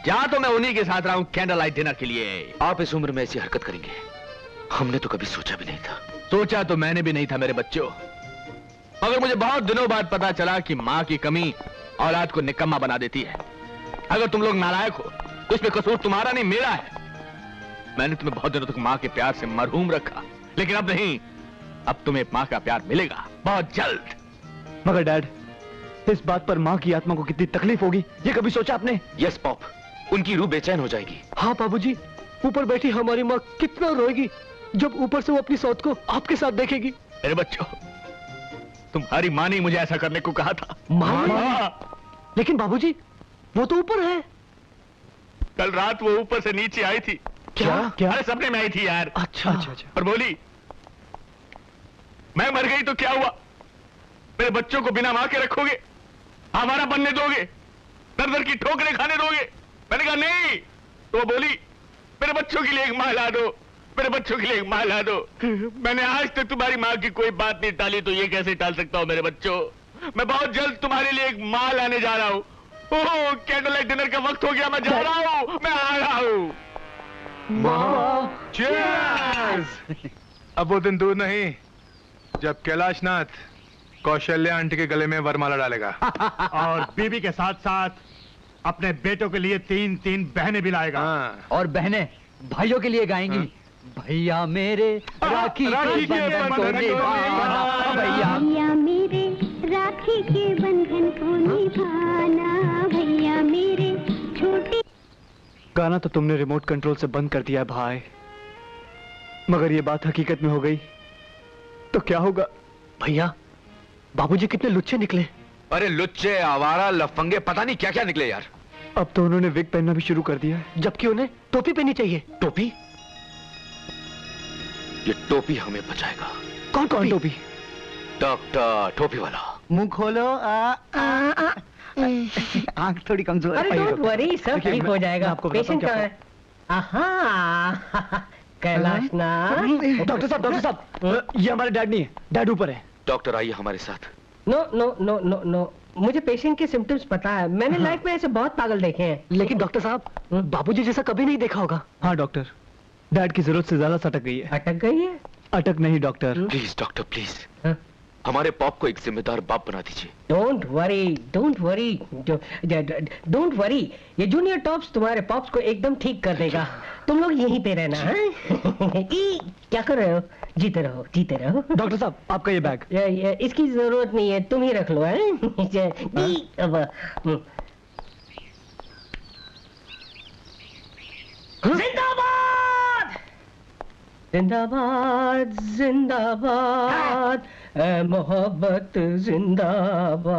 जा तो मैं उन्हीं के साथ रहा हूँ कैंडल लाइट डिनर के लिए। आप इस उम्र में ऐसी हरकत करेंगे, हमने तो कभी सोचा भी नहीं था। सोचा तो मैंने भी नहीं था मेरे बच्चों, मगर मुझे बहुत दिनों बाद पता चला कि माँ की कमी औलाद को निकम्मा बना देती है। अगर तुम लोग नालायक हो तो इसमें कसूर तुम्हारा नहीं, मेरा है। मैंने तुम्हें बहुत दिनों तक माँ के प्यार से मरहूम रखा, लेकिन अब नहीं, अब तुम्हें माँ का प्यार मिलेगा बहुत जल्द। मगर डैड, इस बात पर माँ की आत्मा को कितनी तकलीफ होगी, ये कभी सोचा आपने? यस पॉप, उनकी रूह बेचैन हो जाएगी। हाँ बाबूजी, ऊपर बैठी हमारी माँ कितना रोएगी जब ऊपर से वो अपनी सौत को आपके साथ देखेगी। मेरे बच्चों, तुम्हारी माँ ने मुझे ऐसा करने को कहा था। माँ? लेकिन बाबूजी, वो तो ऊपर है। कल रात वो ऊपर से नीचे आई थी। क्या? अरे सपने में आई थी यार। अच्छा अच्छा अच्छा। और बोली मैं मर गई तो क्या हुआ, मेरे बच्चों को बिना मां के रखोगे, हमारा बनने दोगे, दर दर की ठोकरें खाने दोगे? मैंने कहा नहीं। तो वो बोली मेरे बच्चों के लिए एक मां ला दो, मेरे बच्चों के लिए एक मां ला दो। मैंने आज तक तुम्हारी मां की कोई बात नहीं टाली, तो ये कैसे टाल सकता हूं मेरे बच्चों? मैं बहुत जल्द तुम्हारे लिए एक मां लाने जा रहा हूं। ओह कैंडल लाइट डिनर का वक्त हो गया, मैं जा रहा हूं, मैं आ रहा हूं। Cheers! अब वो दिन दूर नहीं जब कैलाशनाथ कौशल्या आंटी के गले में वरमाला डालेगा और बीबी के साथ साथ अपने बेटों के लिए 3-3 बहनें भी लाएगा। और बहनें भाइयों के लिए गाएंगी। भैया मेरे राखी के बंधन को निभाना, भैया मेरे राखी के बंधन को निभाना, भैया मेरे छोटे। गाना तो तुमने रिमोट कंट्रोल से बंद कर दिया है भाई, मगर ये बात हकीकत में हो गई तो क्या होगा? भैया बाबूजी कितने लुच्चे निकले। अरे लुच्चे, आवारा, लफंगे, पता नहीं क्या क्या निकले यार। अब तो उन्होंने विग पहनना भी शुरू कर दिया है, जबकि उन्हें टोपी पहननी चाहिए। टोपी? ये टोपी हमें बचाएगा। कौन कौन टोपी? डॉक्टर टोपी वाला। मुंह खोलो। आंख थोड़ी कमजोर। अरे डोंट वरी, सब ठीक हो जाएगा। पेशेंट कहाँ है? आहा कैलाशनाथ। डॉक्टर साहब, ये हमारे डैड नहीं है, डैड ऊपर है। डॉक्टर आइए हमारे साथ। No no no no no, मुझे पेशेंट के सिम्टम्स पता है, मैंने लाइफ में ऐसे बहुत पागल देखे हैं। लेकिन डॉक्टर साहब बाबूजी जैसा कभी नहीं देखा होगा। हाँ डॉक्टर, डैड की जरूरत से ज्यादा सटक गई है। अटक गई है? अटक नहीं डॉक्टर। प्लीज डॉक्टर प्लीज, हमारे पॉप को एक जिम्मेदार बाप बना दीजिए। Don't worry, don't worry, don't worry, ये जूनियर टॉप्स तुम्हारे पॉप्स को एकदम ठीक कर देगा। तुम लोग यहीं पे रहना है। क्या कर रहे हो? जीते रहो, जीते रहो। डॉक्टर साहब आपका ये बैग। इसकी जरूरत नहीं है, तुम ही रख लो। जिंदाबाद जिंदाबाद जिंदाबाद, मोहब्बत जिंदाबाद।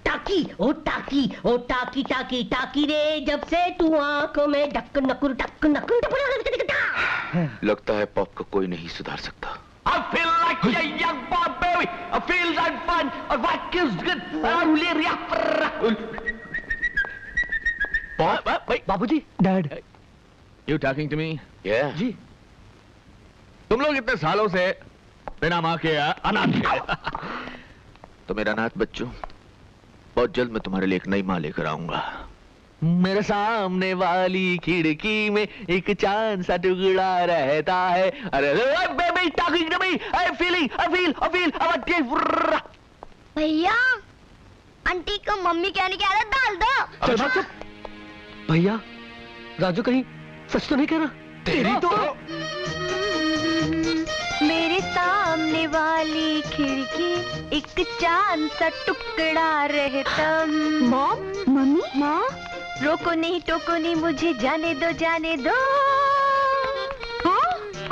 टाकी ओ टाकी ओ टाकी टाकी टाकी रे, जब से तू आंखों में डक नकुर डक नकुर। लगता है पॉप को कोई नहीं सुधार सकता। I feel like a young boy baby. I feel that fun. I like is good. Pop? बाबूजी। Dad. You talking to me? Yeah. जी। तुम लोग इतने सालों से बिना माँ के अनाथ थे। तो मेरा अनाथ बच्चों, बहुत जल्द मैं तुम्हारे लिए एक नई माँ लेकर आऊंगा। मेरे सामने वाली खिड़की में एक चांद सा टुकड़ा रहता है। अरे baby talking to me, I feel. भैया आंटी को मम्मी कहने की आदत डाल दो। चल भाग चुप। भैया राजू कहीं सच तो नहीं कह रहा? तेरी तो मेरे सामने वाली खिड़की एक चांद सा टुकड़ा रहता। मॉम, मम्मी, माँ, रोको नहीं टोको नहीं, मुझे जाने दो जाने दो।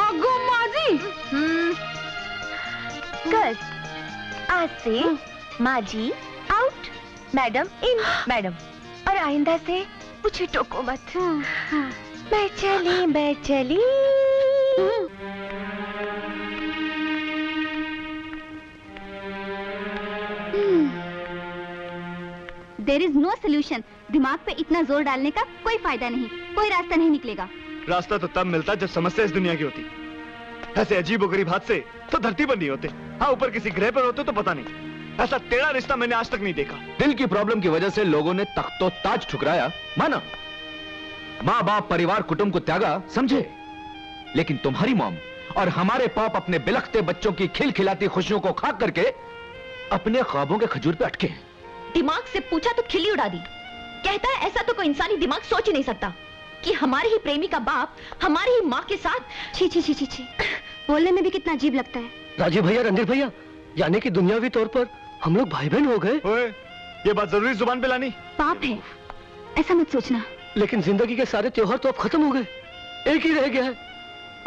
अगो माजी। कर आज से माजी आउट, मैडम इन। मैडम, और आइंदा से मुझे टोको मत। मैं चली मैं चली। There is no solution. दिमाग पे इतना जोर डालने का कोई फायदा नहीं, कोई रास्ता नहीं निकलेगा। रास्ता तो तब मिलता जब समस्या इस दुनिया की होती। ऐसे अजीबोगरीब हादसे तो धरती पर नहीं होते। हाँ, ऊपर किसी ग्रह पर होते तो पता नहीं। ऐसा टेढ़ा रिश्ता मैंने आज तक नहीं देखा। दिल की प्रॉब्लम की वजह से लोगों ने तख्तो ताज ठुकराया, माना। माँ बाप परिवार कुटुंब को त्यागा, समझे। लेकिन तुम्हारी मॉम और हमारे पाप अपने बिलखते बच्चों की खिलखिलाती खुशियों को खाक करके अपने ख्वाबों के खजूर पे अटके। दिमाग से पूछा तो खिल्ली उड़ा दी। कहता है ऐसा तो कोई इंसानी दिमाग सोच ही नहीं सकता कि हमारे ही प्रेमी का बाप हमारी ही माँ के साथ। छी छी छी छी छी, बोलने में भी कितना अजीब लगता है। राजीव भैया, रणधीर भैया, यानी कि दुनियावी तौर पर हम लोग भाई बहन हो गए। ओए, ये बात जरूरी जुबान पे लानी? पाप है, ऐसा मत सोचना। लेकिन जिंदगी के सारे त्योहार तो अब खत्म हो गए, एक ही रह गया है,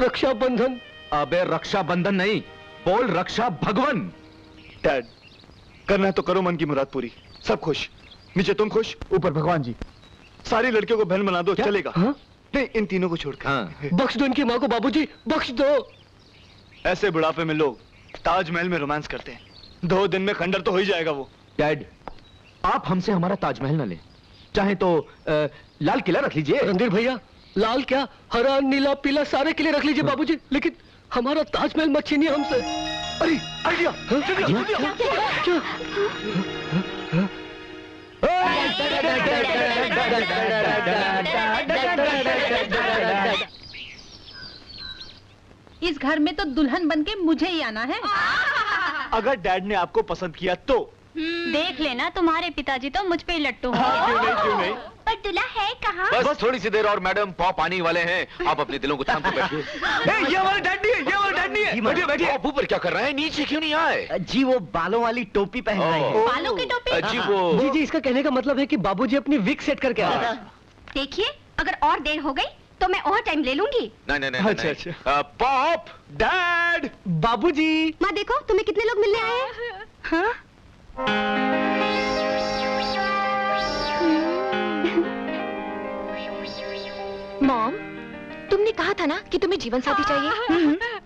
रक्षाबंधन। अबे रक्षाबंधन नहीं, बोल रक्षा भगवन। डैड, करना है तो करो मन की मुराद पूरी। सब खुश, नीचे तुम खुश, ऊपर भगवान जी। सारी लड़कियों को बहन बना दो, चलेगा? नहीं, इन तीनों को छोड़कर। बख्श दो इनकी माँ को बाबूजी, बख्श दो। ऐसे बुढ़ापे में लोग ताजमहल में रोमांस करते हैं, 2 दिन में खंडर तो हो ही जाएगा वो। डैड, आप हमसे हमारा ताजमहल न लें, चाहे तो लाल किला रख लीजिए। रणधीर भैया, लाल क्या, हरा नीला पीला सारे किले रख लीजिए बाबूजी, लेकिन हमारा ताजमहल मत छीनिए हमसे। अरे आइडिया, इस घर में तो दुल्हन बनके मुझे ही आना है। अगर डैड ने आपको पसंद किया तो देख लेना, तुम्हारे पिताजी तो मुझ पे ही लट्टू हैं। क्यों नहीं? पर दूल्हा है कहाँ? बस थोड़ी सी देर और मैडम, पॉप आने वाले हैं। आप अपने दिलों को थाम के बैठिए। ये हमारे डैड नहीं है, ये हमारे डैड नहीं है। बैठिए बैठिए। आप ऊपर क्या कर रहे हैं, नीचे क्यों नहीं आए? जी वो बालों वाली टोपी पहन रहे हैं। बालों की टोपी? जी वो जी इसका कहने का मतलब है कि बाबूजी अपनी विग सेट करके आ रहे हैं। देखिए, अगर और देर हो गई तो मैं और टाइम ले लूंगी। नहीं। अच्छा। पॉप, डैड, बाबूजी। माँ देखो, तुम्हें कितने लोग मिलने आए हैं? हाँ? मॉम, तुमने कहा था ना कि तुम्हें जीवन साथी चाहिए।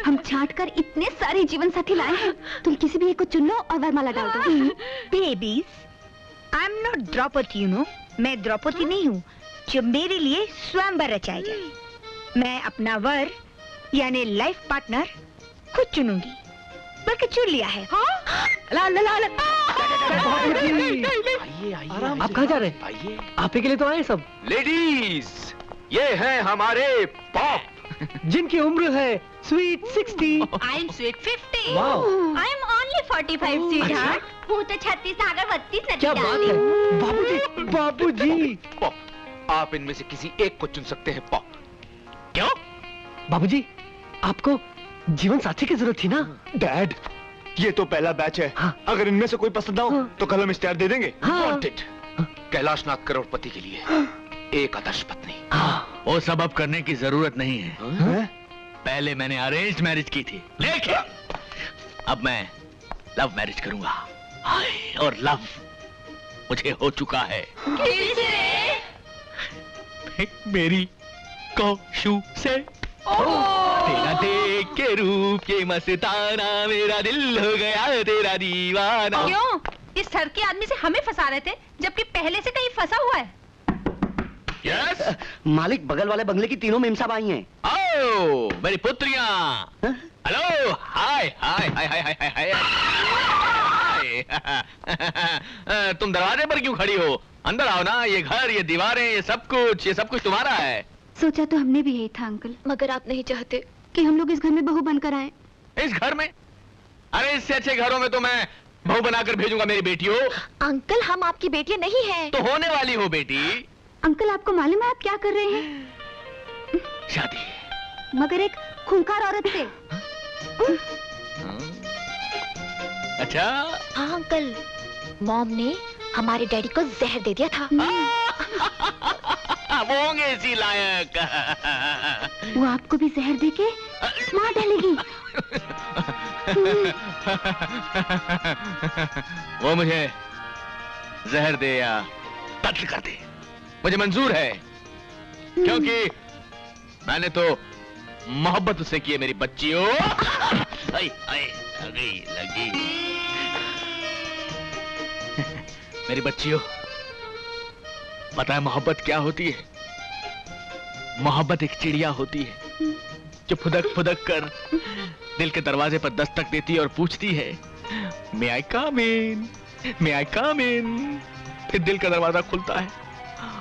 हम छांट कर इतने सारे जीवन साथी लाए हैं, तुम किसी भी एक को चुन लो और वरमाला डाल दो। Babies, I am not Draupadi, you know. मैं द्रौपदी नहीं हूँ जो मेरे लिए स्वयंवर रचाए जाए। मैं अपना वर यानी लाइफ पार्टनर खुद चुनूंगी, बल्कि चुन लिया है। ला ला ला ला। आप कहाँ जा रहे हैं? आइए। आप ही के लिए तो आए सब। लेडीज, ये हैं हमारे पॉप, जिनकी उम्र है sweet 60। I am sweet 50। Wow. I am only 45 sweetheart. वो तो 36 सागर 32 नदी क्या बात है बाबूजी, बाबूजी। पॉप, आप इनमें से किसी एक को चुन सकते हैं। पॉप, क्यों? बाबूजी, आपको जीवन साथी की जरूरत थी ना? डैड, ये तो पहला बैच है। अगर इनमें से कोई पसंद ना हो तो कल हम इश्तेहार दे देंगे। वांटेड, कैलाशनाथ करोड़पति के लिए एक आदर्श पत्नी। वो सब अब करने की जरूरत नहीं है। पहले मैंने अरेंज मैरिज की थी, लेकिन अब मैं लव मैरिज करूंगा। हाय, और लव मुझे हो चुका है। मेरी कौशु से तेरा देख के रूप ये मस्ताना, मेरा दिल हो गया तेरा दीवाना। क्यों? इस सर के आदमी से हमें फंसा रहे थे, जबकि पहले से कहीं फंसा हुआ है। यस मालिक, बगल वाले बंगले की तीनों मेम साहब आई हैं। आओ मेरी पुत्रियां। हेलो, हाय हाय हाय हाय हाय हाय हाय। तुम दरवाजे पर क्यों खड़ी हो? अंदर आओ ना। ये घर, ये दीवारें, ये सब कुछ तुम्हारा है। सोचा तो हमने भी यही था अंकल, मगर आप नहीं चाहते कि हम लोग इस घर में बहू बनकर आए। इस घर में? अरे इससे अच्छे घरों में तो मैं बहू बनाकर भेजूंगा मेरी बेटियों। अंकल, हम आपकी बेटियां नहीं हैं। तो होने वाली हो बेटी। अंकल, आपको मालूम है आप क्या कर रहे हैं? शादी, मगर एक खूंखार औरत से। अच्छा? हाँ अंकल, मॉम ने हमारे डैडी को जहर दे दिया था। वो होंगे इसी लायक। वो आपको भी जहर देके मार डालेगी। वो मुझे जहर दे या कत्ल कर दे, मुझे मंजूर है, क्योंकि मैंने तो मोहब्बत उससे की है मेरी बच्चियों। आई, आई, लगी। मेरी बच्चियों, पता है मोहब्बत क्या होती है? मोहब्बत एक चिड़िया होती है जो फुदक फुदक कर दिल के दरवाजे पर दस्तक देती है और पूछती है, मे आई कम इन, मे आई कम इन। फिर दिल का दरवाजा खुलता है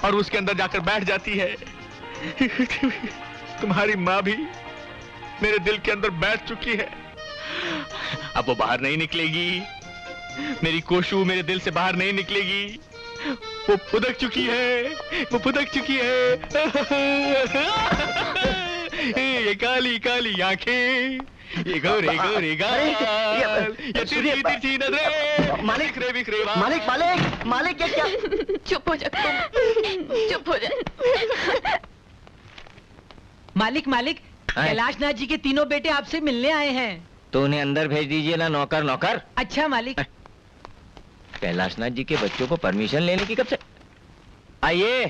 और उसके अंदर जाकर बैठ जाती है। तुम्हारी माँ भी मेरे दिल के अंदर बैठ चुकी है, अब वो बाहर नहीं निकलेगी। मेरी कोशु मेरे दिल से बाहर नहीं निकलेगी। वो फुदक चुकी है, वो फुदक चुकी है। ये काली काली आंखें, ये गोरे गोरे गाल, ये तिरछी तिरछी नजरें, मालिक बिखरे बिखरे बाल। मालिक मालिक मालिक, क्या? चुप हो जा तुम, चुप हो जा। मालिक मालिक, कैलाशनाथ जी के तीनों बेटे आपसे मिलने आए हैं। तो उन्हें अंदर भेज दीजिए ना नौकर। नौकर? अच्छा मालिक। कैलाशनाथ जी के बच्चों को परमिशन लेने की कब से? आइए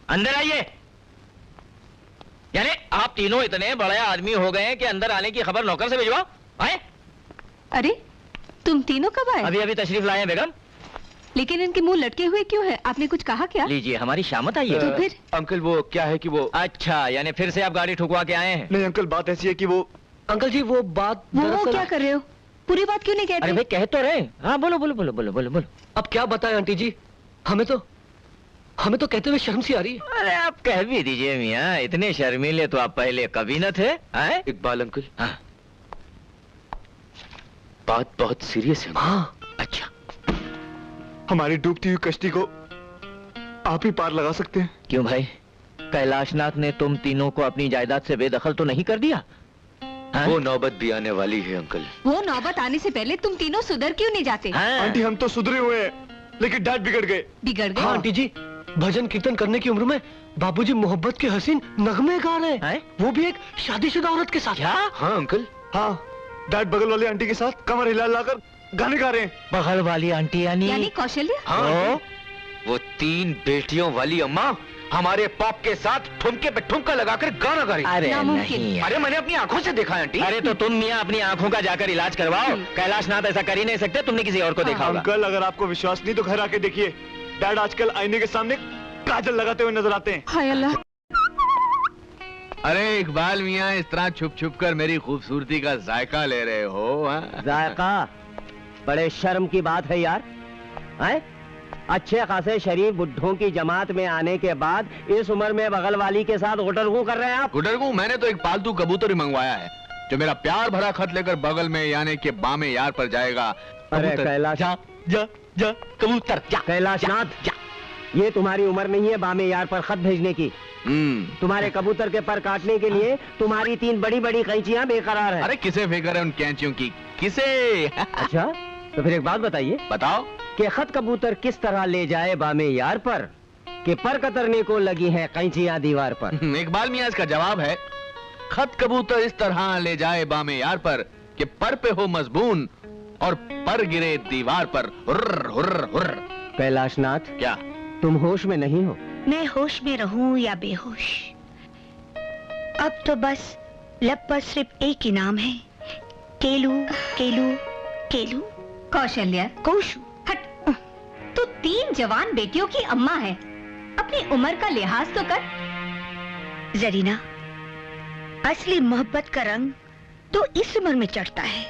अंदर आइए। यानी आप तीनों इतने बड़े आदमी हो गए हैं कि अंदर आने की खबर नौकर से भिजवाओ। आए? अरे तुम तीनों कब आए? अभी अभी तशरीफ लाए हैं बेगम। लेकिन इनके मुंह लटके हुए क्यों है? आपने कुछ कहा क्या? लीजिए हमारी शामत आई है। तो फिर? अंकल वो क्या है कि वो अच्छा, यानी फिर से आप गाड़ी ठुकवा के आए हैं? नहीं अंकल, बात ऐसी है कि वो अंकल जी वो बात वो क्या कर रहे हो? पूरी बात क्यों नहीं कहते? अरे भाई कह तो रहे। हाँ बोलो बोलो बोलो बोलो बोलो बोलो। अब क्या बताएं आंटी जी, हमें तो कहते हुए शर्म सी आ रही है। अरे आप कह भी दीजिए मियाँ, इतने शर्मीले तो आप पहले कभी न थे। इकबाल अंकल, हाँ बात बहुत सीरियस है। हाँ अच्छा, हमारी डूबती हुई कश्ती को आप ही पार लगा सकते हैं। क्यों भाई, कैलाशनाथ ने तुम तीनों को अपनी जायदाद से बेदखल तो नहीं कर दिया? वो नौबत भी आने वाली है अंकल। वो नौबत आने से पहले तुम तीनों सुधर क्यों नहीं जाते? आंटी हम तो सुधरे हुए हैं, लेकिन डैड बिगड़ गए। बिगड़ गए? हाँ आंटी जी, भजन कीर्तन करने की उम्र में बाबूजी मोहब्बत के हसीन नगमे गा रहे हैं, वो भी एक शादीशुदा औरत के साथ। हाँ अंकल। हाँ, डैड बगल वाली आंटी के साथ कमर हिला लाकर गाने गा रहे हैं। बगल वाली आंटी यानी कौशल्या? हाँ, वो 3 बेटियों वाली अम्मा हमारे पॉप के साथ ठुमके पे ठुमका लगाकर गाना गा रही। अरे नहीं, अरे मैंने अपनी आंखों से देखा आंटी। अरे तो तुम मियाँ अपनी आंखों का जाकर इलाज करवाओ। कैलाशनाथ ऐसा कर ही नहीं सकते, तुमने किसी और को देखा होगा। अंकल अगर आपको विश्वास नहीं तो घर आके देखिए, डैड आजकल आईने के सामने काजल लगाते हुए नजर आते हैं। हाय अल्लाह। अरे इकबाल मियाँ, इस तरह छुप छुप कर मेरी खूबसूरती का जायका ले रहे हो? जायका? बड़े शर्म की बात है यार। हैं? अच्छे खासे शरीफ बुड्ढों की जमात में आने के बाद इस उम्र में बगल वाली के साथ गुटरगू कर रहे हैं आप? गुटरगू? मैंने तो एक पालतू कबूतर ही मंगवाया है जो मेरा प्यार भरा खत लेकर बगल में यानी के बामे यार पर जाएगा। अरे कैलाश, जा जा जा कबूतर जा। कैलाशनाथ, ये तुम्हारी उम्र नहीं है बामे यार पर खत भेजने की। तुम्हारे कबूतर के पर काटने के लिए तुम्हारी 3 बड़ी बड़ी कैंचियां बेकरार हैं। अरे किसे फिक्र है उन कैंचियों की, किसे? अच्छा तो फिर एक बात बताइए। बताओ कि खत कबूतर किस तरह ले जाए बामे यार पर कि पर कतरने को लगी हैं कैंचियां दीवार पर? इकबाल मियां इसका जवाब है, खत कबूतर इस तरह ले जाए बामे यार पर कि पर पे हो मजबून और पर गिरे दीवार पर। हुर्र हुर्र हुर्र। कैलाशनाथ, क्या तुम होश में नहीं हो? मैं होश में रहूं या बेहोश, अब तो बस लब पर सिर्फ एक ही नाम है, केलू केलू केलू। कौशल्या, कौशु। हट। तू 3 जवान बेटियों की अम्मा है, अपनी उम्र का लिहाज तो कर। जरीना, असली मोहब्बत का रंग तो इस उम्र में चढ़ता है।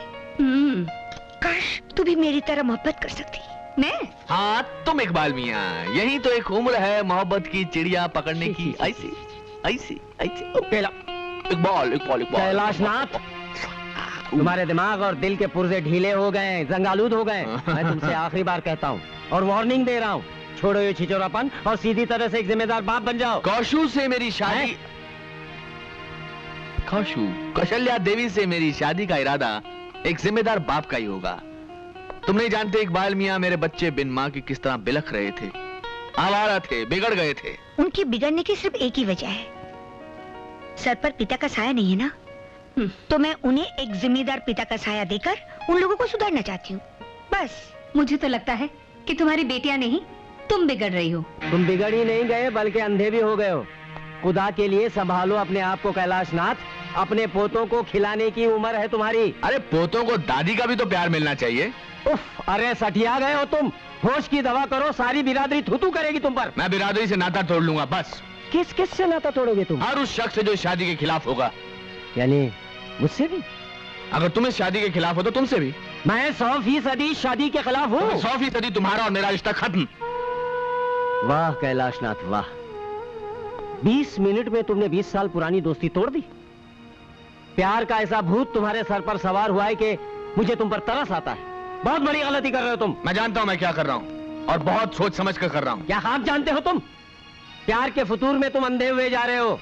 काश तू भी मेरी तरह मोहब्बत कर सकती। मैं? हाँ तुम इकबाल मियाँ, यही तो एक उम्र है मोहब्बत की चिड़िया पकड़ने की। ऐसी ऐसी ऐसी। इकबाल इकबाल इकबाल। कैलाशनाथ, तुम्हारे दिमाग और दिल के पुर्जे ढीले हो गए, जंगालूद हो गए। मैं तुमसे आखिरी बार कहता हूँ और वार्निंग दे रहा हूँ, छोड़ो ये छिचोरापन और सीधी तरह से एक जिम्मेदार बाप बन जाओ। कौशु से मेरी शादी, कौशु कौशल्या देवी से मेरी शादी का इरादा एक जिम्मेदार बाप का ही होगा। तुम नहीं जानते इकबाल मियाँ, मेरे बच्चे बिन माँ के किस तरह बिलख रहे थे, आवारा थे, बिगड़ गए थे। उनके बिगड़ने की सिर्फ एक ही वजह है, सर पर पिता का साया नहीं है ना। तो मैं उन्हें एक जिम्मेदार पिता का साया देकर उन लोगों को सुधारना चाहती हूँ, बस। मुझे तो लगता है कि तुम्हारी बेटियां नहीं, तुम बिगड़ रही हो। तुम बिगड़ ही नहीं गए बल्कि अंधे भी हो गए हो। खुदा के लिए संभालो अपने आप को कैलाशनाथ, अपने पोतों को खिलाने की उम्र है तुम्हारी। अरे पोतों को दादी का भी तो प्यार मिलना चाहिए। उफ, अरे सठिया गए हो तुम। होश की दवा करो, सारी बिरादरी थूथू करेगी तुम पर। मैं बिरादरी से नाता तोड़ लूंगा बस। किस से नाता तोड़ोगे तुम? हर उस शख्स से जो शादी के खिलाफ होगा। यानी मुझसे भी? अगर तुम इस शादी के खिलाफ हो तो तुमसे भी। मैं 100% शादी के खिलाफ हूँ। 100% तुम्हारा और मेरा रिश्ता खत्म। वाह कैलाशनाथ वाह, 20 मिनट में तुमने 20 साल पुरानी दोस्ती तोड़ दी। प्यार का ऐसा भूत तुम्हारे सर पर सवार हुआ है कि मुझे तुम पर तरस आता है। बहुत बड़ी गलती कर रहे हो तुम। मैं जानता हूं मैं क्या कर रहा हूं और बहुत सोच समझ कर रहा हूं। क्या आप जानते हो तुम? प्यार के फतूर में तुम अंधे हुए जा रहे हो,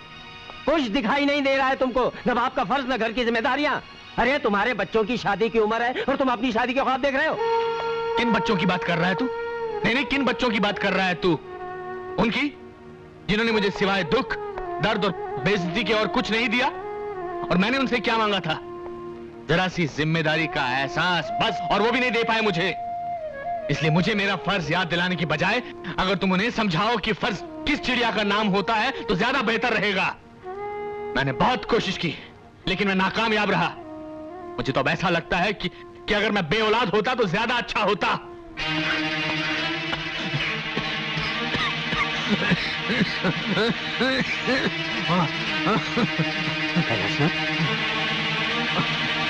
कुछ दिखाई नहीं दे रहा है तुमको, न बाप का फर्ज न घर की जिम्मेदारियां। अरे तुम्हारे बच्चों की शादी की उम्र है और तुम अपनी शादी के ख्वाब देख रहे हो। किन बच्चों की बात कर रहा है तू? नहीं, किन बच्चों की बात कर रहा है तू? उनकी जिन्होंने मुझे सिवाय दुख, दर्द और बेइज्जती के और कुछ नहीं दिया। और मैंने उनसे क्या मांगा था? जरा सी जिम्मेदारी का एहसास, बस। और वो भी नहीं दे पाए मुझे। इसलिए मुझे मेरा फर्ज याद दिलाने की बजाय अगर तुम उन्हें समझाओ कि फर्ज किस चिड़िया का नाम होता है तो ज्यादा बेहतर रहेगा। मैंने बहुत कोशिश की लेकिन मैं नाकामयाब रहा। मुझे तो अब ऐसा लगता है कि अगर मैं बेऔलाद होता तो ज्यादा अच्छा होता।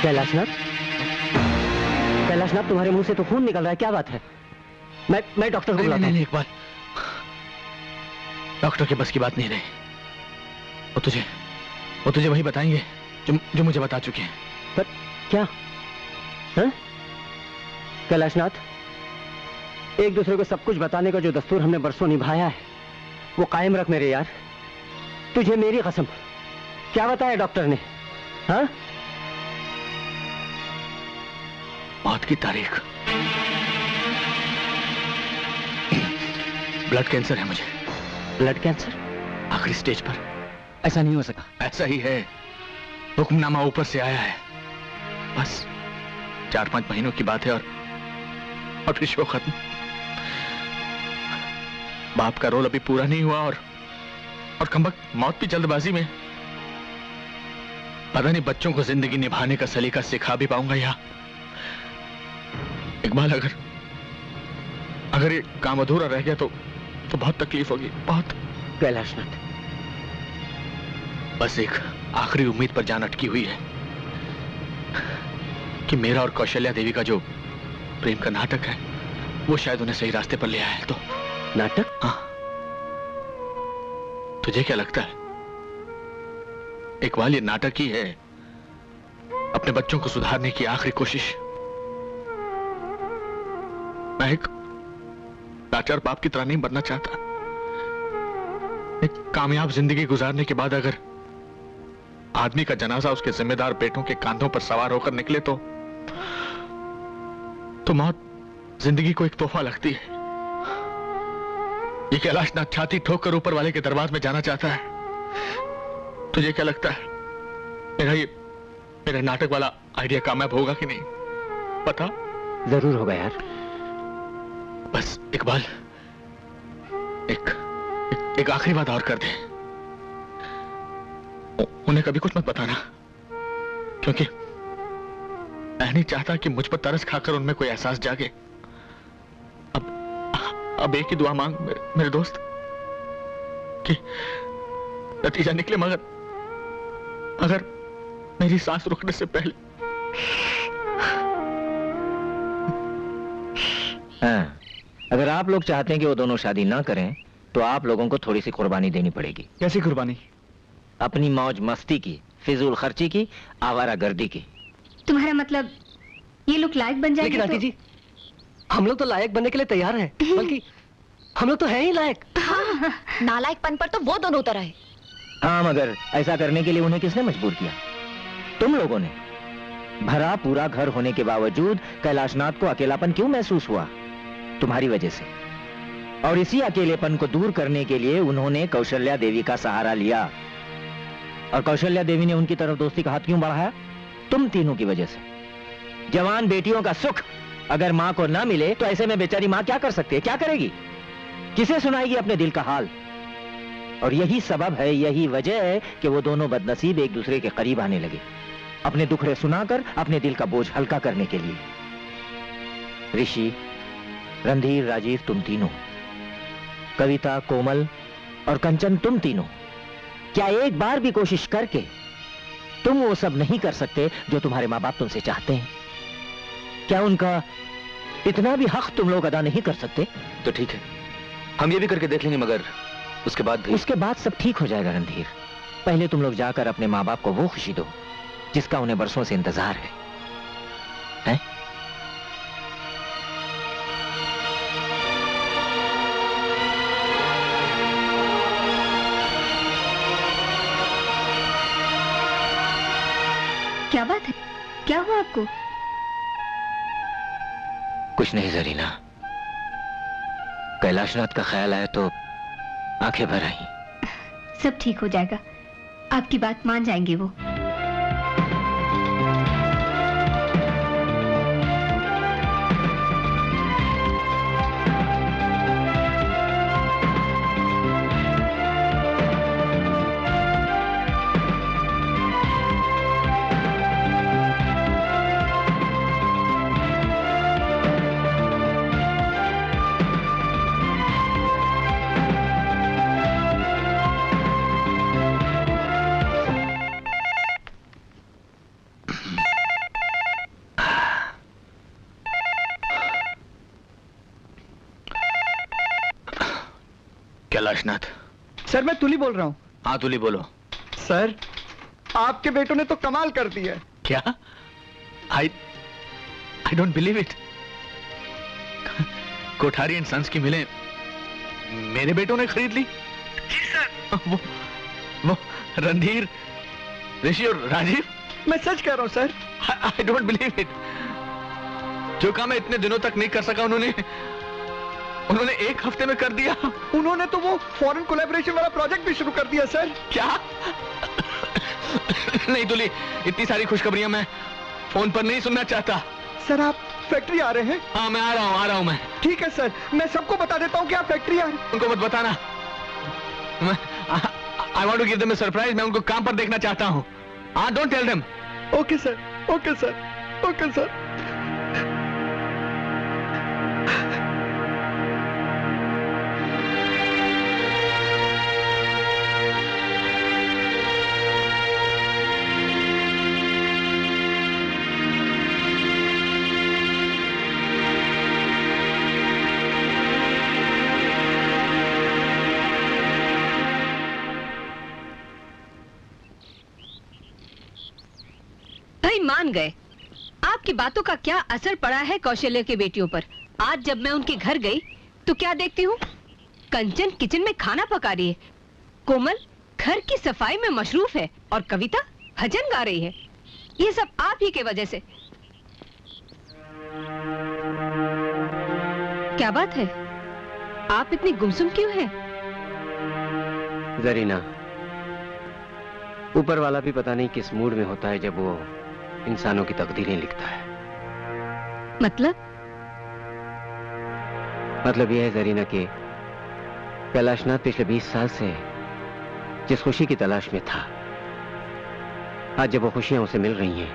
कैलाशनाथ, कैलाशनाथ, तुम्हारे मुंह से तो खून निकल रहा है, क्या बात है? मैं डॉक्टर को बुलाता हूं। नहीं, इकबाल, डॉक्टर के बस की बात नहीं रही। वो तुझे वही बताएंगे जो मुझे बता चुके हैं। पर क्या? हाँ? कैलाशनाथ, एक दूसरे को सब कुछ बताने का जो दस्तूर हमने बरसों निभाया है वो कायम रख मेरे यार। तुझे मेरी कसम। क्या बताया डॉक्टर ने? हाँ? मौत की तारीख। ब्लड कैंसर है मुझे। Blood cancer? आखिरी स्टेज पर। ऐसा नहीं हो सका। ऐसा ही है, हुक्मनामा ऊपर से आया है। बस 4-5 महीनों की बात है और फिर शो खत्म। बाप का रोल अभी पूरा नहीं हुआ और कमबख्त मौत भी जल्दबाजी में। पता नहीं बच्चों को जिंदगी निभाने का सलीका सिखा भी पाऊंगा या इकबाल, अगर ये काम अधूरा रह गया तो बहुत तकलीफ होगी, बहुत। कैलाशनाथ, बस एक आखिरी उम्मीद पर जान अटकी हुई है कि मेरा और कौशल्या देवी का जो प्रेम का नाटक है वो शायद उन्हें सही रास्ते पर ले आया है। तो नाटक? हाँ। तुझे क्या लगता है इकबाल, ये नाटक ही है, अपने बच्चों को सुधारने की आखिरी कोशिश। मैं एक लाचार बाप की तरह नहीं बनना चाहता। एक कामयाब जिंदगी गुजारने के बाद अगर आदमी का जनाजा उसके जिम्मेदार बेटों के कांधों पर सवार होकर निकले तो मौत जिंदगी को एक तोहफा लगती है। ये कैलाशनाथ छाती ठोक कर ऊपर वाले के दरबार में जाना चाहता है। तुझे क्या लगता है मेरा नाटक वाला आइडिया कामयाब होगा कि नहीं? पता? जरूर होगा यार। बस इकबाल, एक आखिरी बात और कर दे। उन्हें कभी कुछ मत बताना, क्योंकि मैं नहीं चाहता कि मुझ पर तरस खाकर उनमें कोई एहसास जागे। अब एक ही दुआ मांग मेरे दोस्त कि नतीजा निकले, मगर मेरी सांस रुकने से पहले। हाँ, अगर आप लोग चाहते हैं कि वो दोनों शादी ना करें तो आप लोगों को थोड़ी सी कुर्बानी देनी पड़ेगी। कैसी कुर्बानी? अपनी मौज मस्ती की, फिजूल खर्ची की, आवारागर्दी की। तुम्हारा मतलब ये लोग लायक बन जाएंगे? लेकिन आंटी जी, हम लोग तो लायक बनने के लिए तैयार हैं, बल्कि हम लोग तो हैं ही लायक। हाँ, नालायकपन पर तो वो दोनों उतर आए। हाँ, मगर ऐसा करने के लिए उन्हें किसने मजबूर किया? तुम लोगों ने। भरा पूरा घर होने के बावजूद कैलाशनाथ को अकेलापन क्यों महसूस हुआ? तुम्हारी वजह से। और इसी अकेलेपन को दूर करने के लिए उन्होंने कौशल्या देवी का सहारा लिया। और कौशल्या देवी ने उनकी तरफ दोस्ती का हाथ क्यों बढ़ाया? तुम तीनों की वजह से। जवान बेटियों का सुख अगर मां को ना मिले तो ऐसे में बेचारी मां क्या कर सकती है? क्या करेगी? किसे सुनाएगी अपने दिल का हाल? और यही सबब है, यही वजह है कि वो दोनों बदनसीब एक दूसरे के करीब आने लगे, अपने दुखड़े सुनाकर अपने दिल का बोझ हल्का करने के लिए। ऋषि, रणधीर, राजीव, तुम तीनों, कविता, कोमल और कंचन, तुम तीनों, क्या एक बार भी कोशिश करके तुम वो सब नहीं कर सकते जो तुम्हारे माँ बाप तुमसे चाहते हैं? क्या उनका इतना भी हक तुम लोग अदा नहीं कर सकते? तो ठीक है, हम ये भी करके देख लेंगे, मगर उसके बाद सब ठीक हो जाएगा रणधीर। पहले तुम लोग जाकर अपने माँ बाप को वो खुशी दो जिसका उन्हें बरसों से इंतजार है? क्या बात है? क्या हुआ आपको? कुछ नहीं जरीना, कैलाशनाथ का ख्याल आया तो आंखें भर आई। सब ठीक हो जाएगा, आपकी बात मान जाएंगे वो। कैलाशनाथ। सर मैं तुली बोल रहा हूँ। हाँ तुली बोलो। सर आपके बेटों ने तो कमाल कर दिया। क्या? I don't believe it. Kothari and Sons की मिलें मेरे बेटों ने खरीद ली? जी सर। वो रणधीर, ऋषि और राजीव। मैं सच कह रहा हूँ sir. I don't believe it. जो काम मैं इतने दिनों तक नहीं कर सका उन्होंने एक हफ्ते में कर दिया। उन्होंने तो वो फॉरेन कोलैबोरेशन वाला प्रोजेक्ट भी शुरू कर दिया सर। क्या? नहीं तुली, इतनी सारी खुशखबरियां मैं फोन पर नहीं सुनना चाहता। सर आप फैक्ट्री आ रहे हैं? हाँ मैं आ रहा हूँ मैं। ठीक है सर, मैं सबको बता देता हूँ कि आप फैक्ट्री आ रहे हैं। उनको मत बताना। I want to give them a surprise। मैं उनको काम पर देखना चाहता हूँ। हाँ don't tell them। Okay sir, okay sir, okay sir. मान गए। आपकी बातों का क्या असर पड़ा है कौशल्य की बेटियों पर। आज जब मैं उनके घर गई तो क्या देखती हूँ, कंचन किचन में खाना पका रही है, कोमल घर की सफाई में मशरूफ है और कविता भजन गा रही है। ये सब आप ही के वजह से। क्या बात है, आप इतनी गुमसुम क्यों हैं? जरीना, ऊपर वाला भी पता नहीं किस मूड में होता है जब वो इंसानों की तकदीरें लिखता है। मतलब यह है जरीना कि कैलाशनाथ पिछले 20 साल से जिस खुशी की तलाश में था, आज जब वो खुशियां उसे मिल रही हैं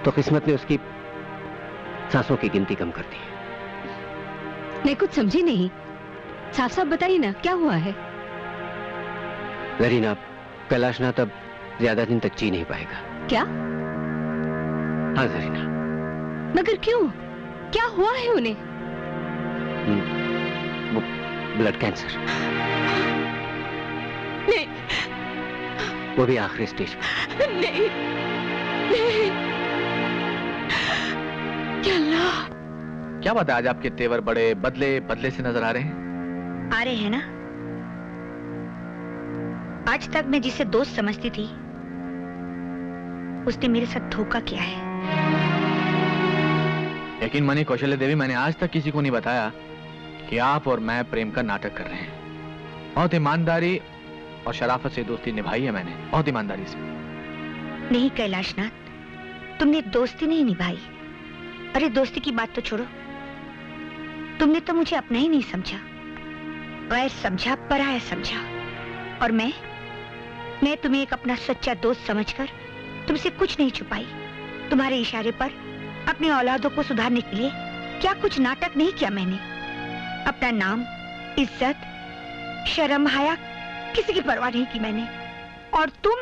तो किस्मत ने उसकी सांसों की गिनती कम कर दी है। मैं कुछ समझी नहीं, साफ साफ बताइए ना क्या हुआ है। जरीना, कैलाशनाथ अब ज्यादा दिन तक जी नहीं पाएगा। क्या? हाँ जरीना। मगर क्यों, क्या हुआ है उन्हें? वो ब्लड कैंसर। नहीं, वो भी आखिरी स्टेज पर। नहीं, नहीं। अल्लाह, क्या बात है, आज आपके तेवर बड़े बदले बदले से नजर आ रहे हैं। आ रहे हैं ना। आज तक मैं जिसे दोस्त समझती थी उसने मेरे साथ धोखा किया है। यकीन मानिए कौशल्य देवी, मैंने आज तक किसी को नहीं बताया कि आप और मैं प्रेम का नाटक कर रहे हैं। बहुत ईमानदारी और शराफत से दोस्ती निभाई है मैंने, बहुत ईमानदारी से। नहीं कैलाशनाथ, तुमने दोस्ती नहीं निभाई। अरे दोस्ती की बात तो छोड़ो, तुमने तो मुझे अपना ही नहीं समझा, गैर समझा, पराया समझा। और मैं तुम्हें एक अपना सच्चा दोस्त समझकर तुमसे कुछ नहीं छुपाई। तुम्हारे इशारे पर अपनी औलादों को सुधारने के लिए क्या कुछ नाटक नहीं किया मैंने। अपना नाम, इज्जत, शर्म, हया किसी की परवाह नहीं की मैंने। और तुम?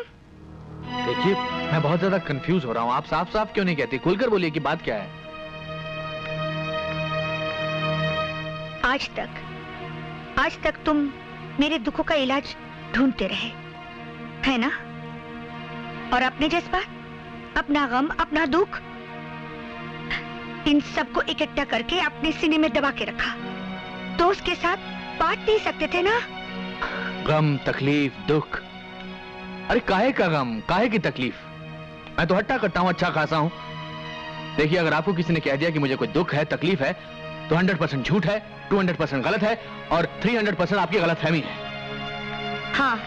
देखिए, मैं बहुत ज्यादा कंफ्यूज हो रहा हूँ। आप साफ साफ क्यों नहीं कहती, खुलकर बोलिए कि बात क्या है। आज तक तुम मेरे दुखों का इलाज ढूंढते रहे, है ना? और अपने जज्बात, अपना गम, अपना दुख, इन सबको इकट्ठा करके अपने सीने में दबा के रखा। तो उसके साथ बांट नहीं सकते थे ना? गम, तकलीफ, दुख। अरे काहे का गम, काहे की तकलीफ? मैं तो हट्टा कट्टा हूं, अच्छा खासा हूं। देखिए, अगर आपको किसी ने कह दिया कि मुझे कोई दुख है, तकलीफ है, तो 100% झूठ है, 200% गलत है और 300% आपकी गलतफहमी है। हाँ,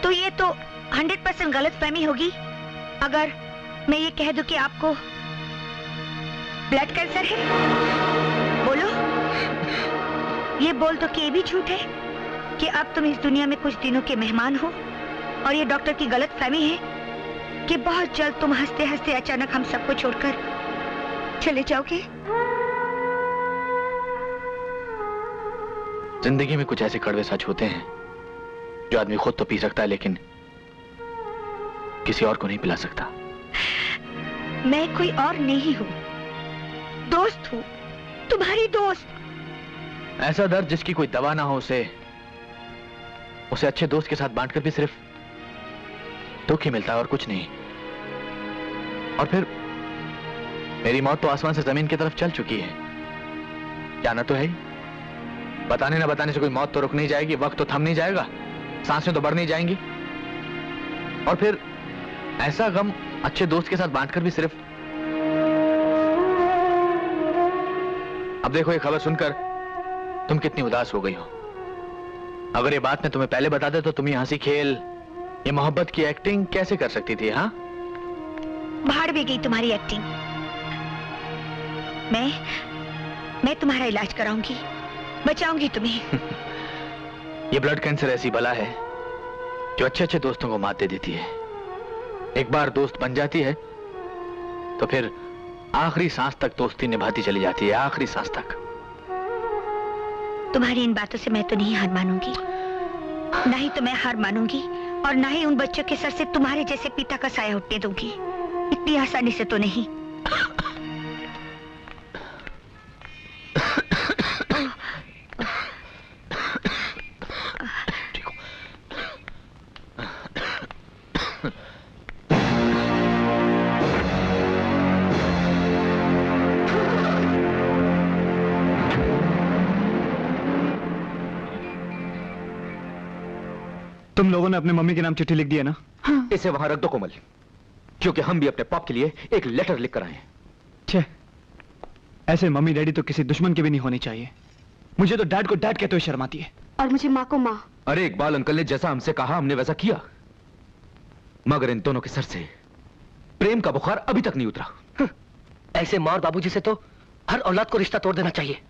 तो ये तो 100% गलतफहमी होगी अगर मैं ये कह दूं कि आपको ब्लड कैंसर है। बोलो, ये बोल दो कि ये भी झूठ है कि अब तुम इस दुनिया में कुछ दिनों के मेहमान हो और ये डॉक्टर की गलतफहमी है कि बहुत जल्द तुम हंसते हंसते अचानक हम सबको छोड़कर चले जाओगे। जिंदगी में कुछ ऐसे कड़वे सच होते हैं जो आदमी खुद तो पी सकता है लेकिन किसी और को नहीं पिला सकता। मैं कोई और नहीं हूँ, दोस्त हूँ, तुम्हारी दोस्त। ऐसा दर्द जिसकी कोई दवा ना हो, उसे अच्छे दोस्त के साथ बांटकर भी सिर्फ दुख ही मिलता है और कुछ नहीं। और फिर मेरी मौत तो आसमान से जमीन की तरफ चल चुकी है, जाना तो है ही। बताने ना बताने से कोई मौत तो रुक नहीं जाएगी, वक्त तो थम नहीं जाएगा, सांसें तो बढ़ नहीं जाएंगी। और फिर ऐसा गम अच्छे दोस्त के साथ बांटकर भी सिर्फ। अब देखो ये खबर सुनकर तुम कितनी उदास हो गई हो। अगर ये बात मैं तुम्हें पहले बता दे तो तुम ये हंसी खेल, ये मोहब्बत की एक्टिंग कैसे कर सकती थी? हाँ, भाड़ भी गई तुम्हारी एक्टिंग। मैं तुम्हारा इलाज कराऊंगी, बचाऊंगी तुम्हें। ये ब्लड कैंसर ऐसी बला है जो अच्छे अच्छे दोस्तों को मात दे देती है। एक बार दोस्त बन जाती है तो फिर आखिरी सांस तक दोस्ती निभाती चली जाती है, आखिरी सांस तक। तुम्हारी इन बातों से मैं तो नहीं हार मानूंगी, ना ही तो मैं हार मानूंगी और ना ही उन बच्चों के सर से तुम्हारे जैसे पिता का साया उठने दूंगी। इतनी आसानी से तो नहीं। तुम लोगों ने अपने मम्मी के नाम चिट्ठी लिख दी है ना? हाँ। इसे वहां रख दो कोमल, क्योंकि हम भी अपने पाप के लिए एक लेटर लिख कर आए हैं। छे, ऐसे मम्मी डैडी तो किसी दुश्मन के भी नहीं होनी चाहिए। मुझे तो डैड को डैड कहते हुए शर्म आती है। और मुझे माँ को माँ। अरे इकबाल अंकल ने जैसा हमसे कहा हमने वैसा किया, मगर इन दोनों के सर से प्रेम का बुखार अभी तक नहीं उतरा। ऐसे माँ और बाबूजी से तो हर औलाद को रिश्ता तोड़ देना चाहिए।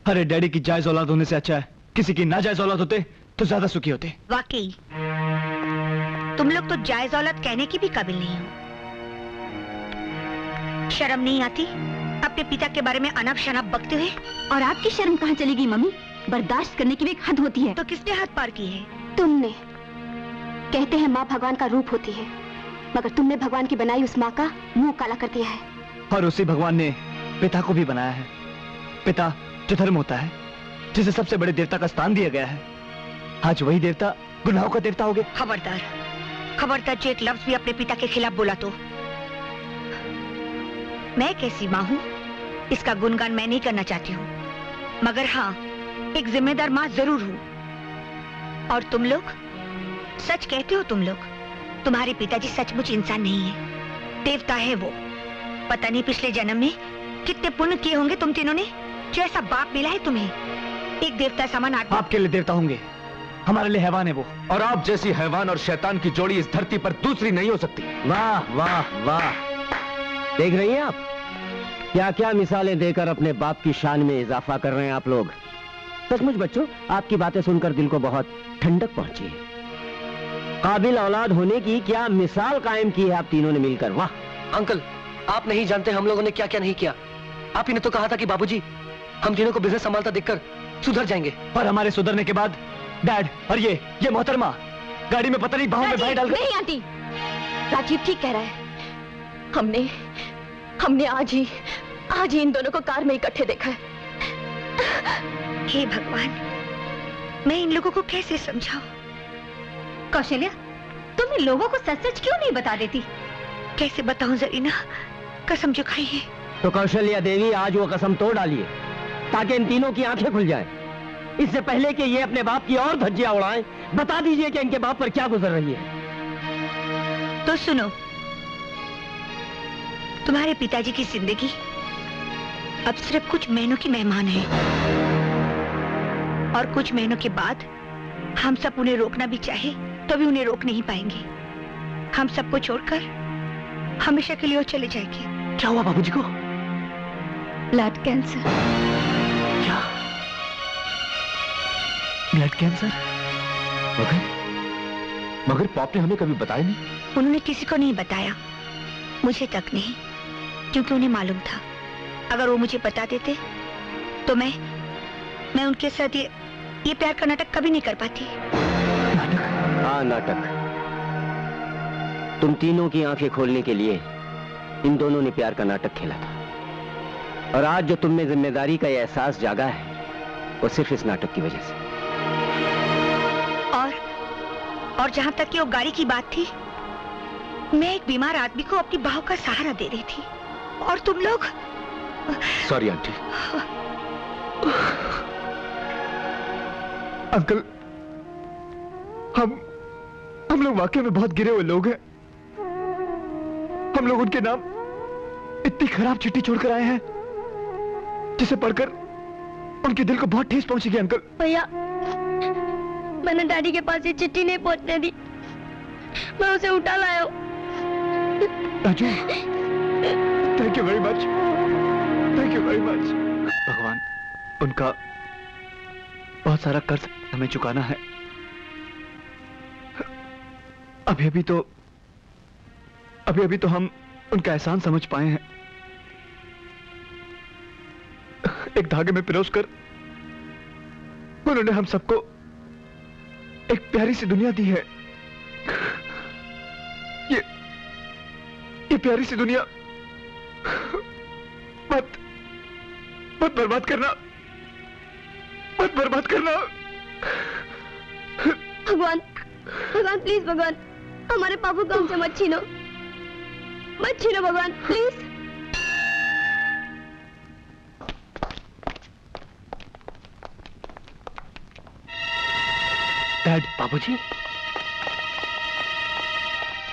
अरे डैडी की जायज औलाद होने से अच्छा है किसी की नाजायज औलाद होते तो ज्यादा सुखी होते। वाकई तुम लोग तो जायज औलाद कहने की भी काबिल नहीं हो। शर्म नहीं आती अपने पिता के बारे में अनाप शनाप बकते हुए? और आपकी शर्म कहाँ चली गई मम्मी? बर्दाश्त करने की भी एक हद होती है। तो किसने हद पार की है? तुमने। कहते हैं माँ भगवान का रूप होती है, मगर तुमने भगवान की बनाई उस माँ का मुंह काला कर दिया है। और उसी भगवान ने पिता को भी बनाया है। पिता जो धर्म होता है, जिसे सबसे बड़े देवता का स्थान दिया गया है, आज वही देवता गुनाहों का देवता हो गया। खबरदार, खबरदार जो एक लफ्ज भी अपने पिता के खिलाफ बोला तो। मैं कैसी माँ हूँ इसका गुणगान मैं नहीं करना चाहती हूँ, मगर हाँ एक जिम्मेदार माँ जरूर हूँ। और तुम लोग सच कहते हो, तुम लोग, तुम्हारे पिताजी सचमुच इंसान नहीं है, देवता है वो। पता नहीं पिछले जन्म में कितने पुण्य किए होंगे तुम तीनों ने, जो ऐसा बाप मिला है तुम्हें। एक देवता समान आदमी आपके लिए देवता होंगे, हमारे लिए हैवान है वो। और आप जैसी हैवान और शैतान की जोड़ी इस धरती पर दूसरी नहीं हो सकती। वाह वाह वाह, देख रही हैं आप क्या क्या मिसालें देकर अपने बाप की शान में इजाफा कर रहे हैं आप लोग। सचमुच बच्चों, आपकी बातें सुनकर दिल को बहुत ठंडक पहुंची है। काबिल औलाद होने की क्या मिसाल कायम की है आप तीनों ने मिलकर। वाह अंकल, आप नहीं जानते हम लोगों ने क्या क्या नहीं किया। आप ही ने तो कहा था कि बाबूजी हम तीनों को बिजनेस संभालता देखकर सुधर जाएंगे। और हमारे सुधरने के बाद डैड और ये मोहतरमा गाड़ी में पता नहीं बाहों में भाई डालकर। नहीं आंटी, राजीव ठीक कह रहा है। हमने आज ही इन दोनों को कार में इकट्ठे देखा है। हे भगवान, मैं इन लोगों को कैसे समझाऊं? कौशल्या, तुम इन लोगों को सच सच क्यों नहीं बता देती? कैसे बताऊं जरीना, कसम जो खाई है। तो कौशल्या देवी आज वो कसम तोड़ डालिए ताकि इन तीनों की आंखें खुल जाएं। इससे पहले कि ये अपने बाप की और धज्जियां उड़ाएं, बता दीजिए कि इनके बाप पर क्या गुजर रही है। तो सुनो, तुम्हारे पिताजी की जिंदगी अब सिर्फ कुछ महीनों की मेहमान है, और कुछ महीनों के बाद हम सब उन्हें रोकना भी चाहे तो भी उन्हें रोक नहीं पाएंगे। हम सबको छोड़कर हमेशा के लिए वो चले जाएंगे। क्या हुआ बाबूजी को? Blood cancer. क्या? Blood cancer? मगर पाप ने हमें कभी बताया नहीं। उन्होंने किसी को नहीं बताया, मुझे तक नहीं, क्योंकि उन्हें मालूम था अगर वो मुझे बता देते तो मैं उनके साथ ये प्यार का नाटक कभी नहीं कर पाती। हाँ, नाटक। तुम तीनों की आंखें खोलने के लिए इन दोनों ने प्यार का नाटक खेला था, और आज जो तुम में जिम्मेदारी का यह एहसास जागा है, वो सिर्फ इस नाटक की वजह से। और जहां तक कि वो गाड़ी की बात थी, मैं एक बीमार आदमी को अपनी बाहों का सहारा दे रही थी और तुम लोग। Sorry aunty. अंकल, हम लोग वाकई में बहुत गिरे हुए लोग हैं। हम लोग उनके नाम इतनी खराब चिट्ठी छोड़कर आए हैं जिसे पढ़कर उनके दिल को बहुत ठेस पहुंचेगी। अंकल भैया, मैंने डैडी के पास ये चिट्ठी नहीं पहुंचने दी, मैं उसे उठा लाया हूं। Raju, thank you very much, thank you very much. भगवान, उनका बहुत सारा कर्ज हमें चुकाना है। अभी अभी तो हम उनका एहसान समझ पाए हैं। एक धागे में पिरोसकर उन्होंने हम सबको एक प्यारी सी दुनिया दी है। ये प्यारी सी दुनिया मत बर्बाद करना, मत बर्बाद करना। भगवान, भगवान प्लीज, भगवान हमारे पापू को हमसे मत छीनो, मत छीनो भगवान प्लीज। डैड। बाबूजी।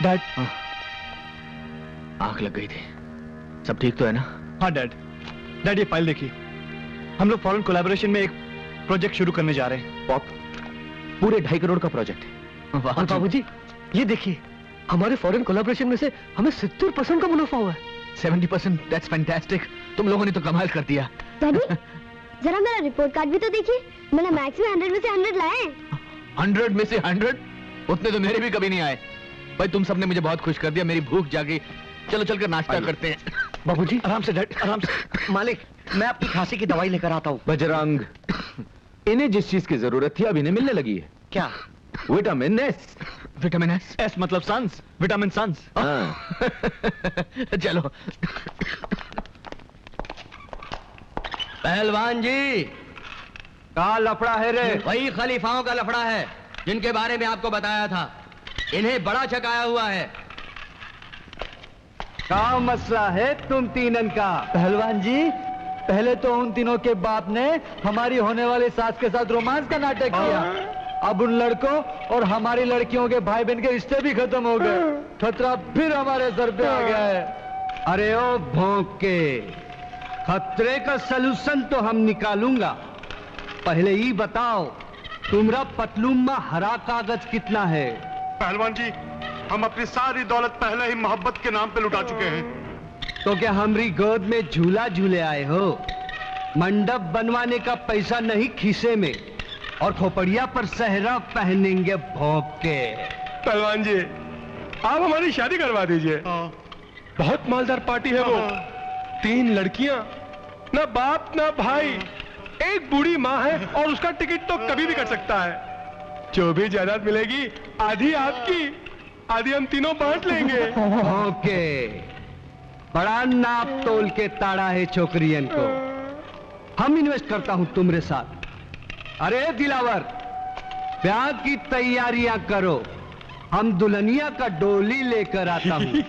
डैड। आंख लग गई थी, सब ठीक तो है ना? हाँ डैड। डैड, ये फाइल देखिए, हम लोग फॉरेन कोलैबोरेशन में एक प्रोजेक्ट शुरू करने जा रहे हैं। पॉप, पूरे 2.5 करोड़ का प्रोजेक्ट। और बाबूजी, ये देखिए, हमारे फॉरेन कोलैबोरेशन में से हमें 70% का मुनाफा हुआ है। 70%? That's fantastic. तुम लोगों ने तो कमाल कर दिया। डैडी, जरा मेरा रिपोर्ट कार्ड भी तो देखिए, मैंने मैक्स में 100 में से 100 लाए हैं। 100 में से 100? उतने तो मेरे भी कभी नहीं आए। भाई तुम सबने मुझे बहुत खुश कर दिया, मेरी भूख जागी। चलो चलकर नाश्ता करते हैं। बाबूजी आराम से डैड, आराम से। मालिक, मैं आपकी खांसी की दवाई लेकर आता हूँ। बजरंग, इन्हें जिस चीज की जरूरत थी अब इन्हें मिलने लगी है। क्या? Vitamin S. Vitamin S? S मतलब सन्स, विटामिन सन्स। चलो। पहलवान जी, का लफड़ा है रे? वही खलीफाओं का लफड़ा है जिनके बारे में आपको बताया था। इन्हें बड़ा चकाया हुआ है। क्या मसला है तुम तीनन का? पहलवान जी, पहले तो उन तीनों के बाप ने हमारी होने वाली सास के साथ रोमांस का नाटक किया, अब उन लड़कों और हमारी लड़कियों के भाई बहन के रिश्ते भी खत्म हो गए। खतरा फिर हमारे सर पे आ गया है। अरे ओ भौंक के, खतरे का सलूशन तो हम निकालूंगा। पहले ही बताओ, तुम्हारा पतलून में हरा कागज कितना है? पहलवान जी, हम अपनी सारी दौलत पहले ही मोहब्बत के नाम पे लुटा चुके हैं। तो क्या हमारी गोद में झूला झूले आए हो? मंडप बनवाने का पैसा नहीं खीसे में, और खोपड़िया पर सहरा पहनेंगे भौंक के। पहलवान जी, आप हमारी शादी करवा दीजिए। बहुत मालदार पार्टी है वो। 3 लड़कियां, ना बाप ना भाई, एक बूढ़ी माँ है और उसका टिकट तो कभी भी कर सकता है। जो भी जायदाद मिलेगी आधी आपकी, आधी हम तीनों बांट लेंगे। ओके, बड़ा नाप तोल के ताड़ा है छोकरियन को। हम इन्वेस्ट करता हूं तुम्हारे साथ। अरे दिलावर, ब्याह की तैयारियां करो, हम दुल्हनिया का डोली लेकर आता हूं।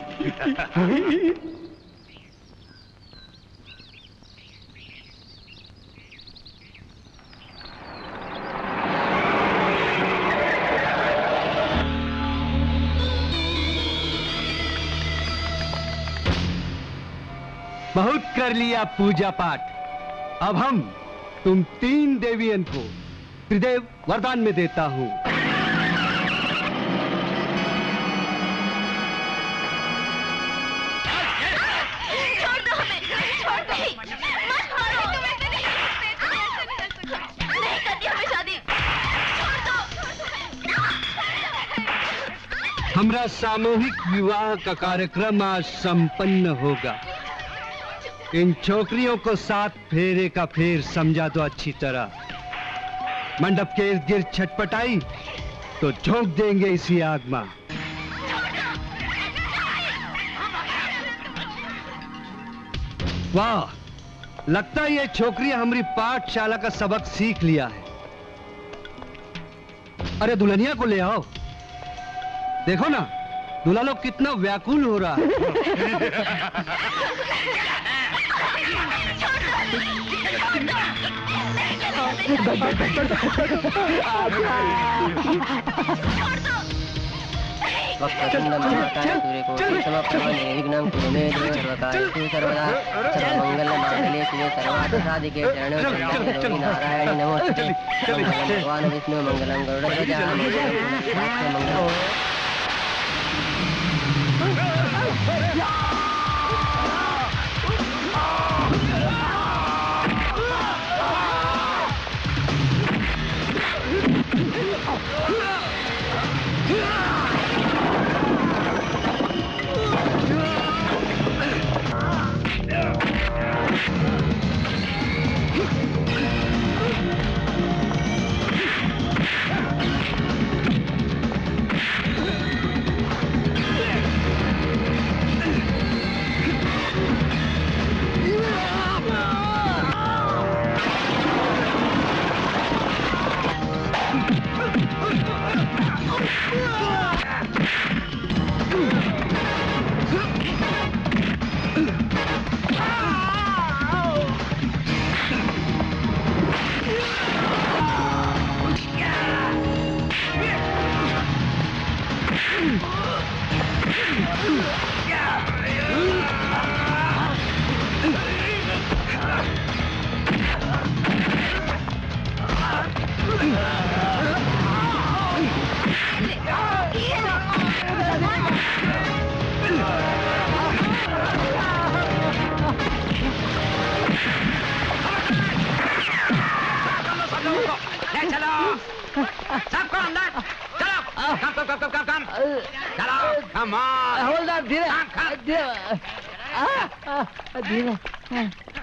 बहुत कर लिया पूजा पाठ, अब हम तुम 3 देवियन को त्रिदेव वरदान में देता हूं। छोड़ दो हमें, छोड़ दो, मत मारो, नहीं करती हमें शादी, छोड़ दो। हमारा सामूहिक विवाह का कार्यक्रम आज संपन्न होगा। इन छोकरियों को 7 फेरे का फेर समझा दो अच्छी तरह। मंडप के इर्द गिर्द छटपटाई तो झोंक देंगे इसी आग में। वाह, लगता है ये छोकरी हमारी पाठशाला का सबक सीख लिया है। अरे दुल्हनिया को ले आओ, देखो ना दूल्हा लोग कितना व्याकुल हो रहा है। नारायण नमोस्तुते। भगवान विष्णु मंगलम गरुड़ध्वजा मंगलम।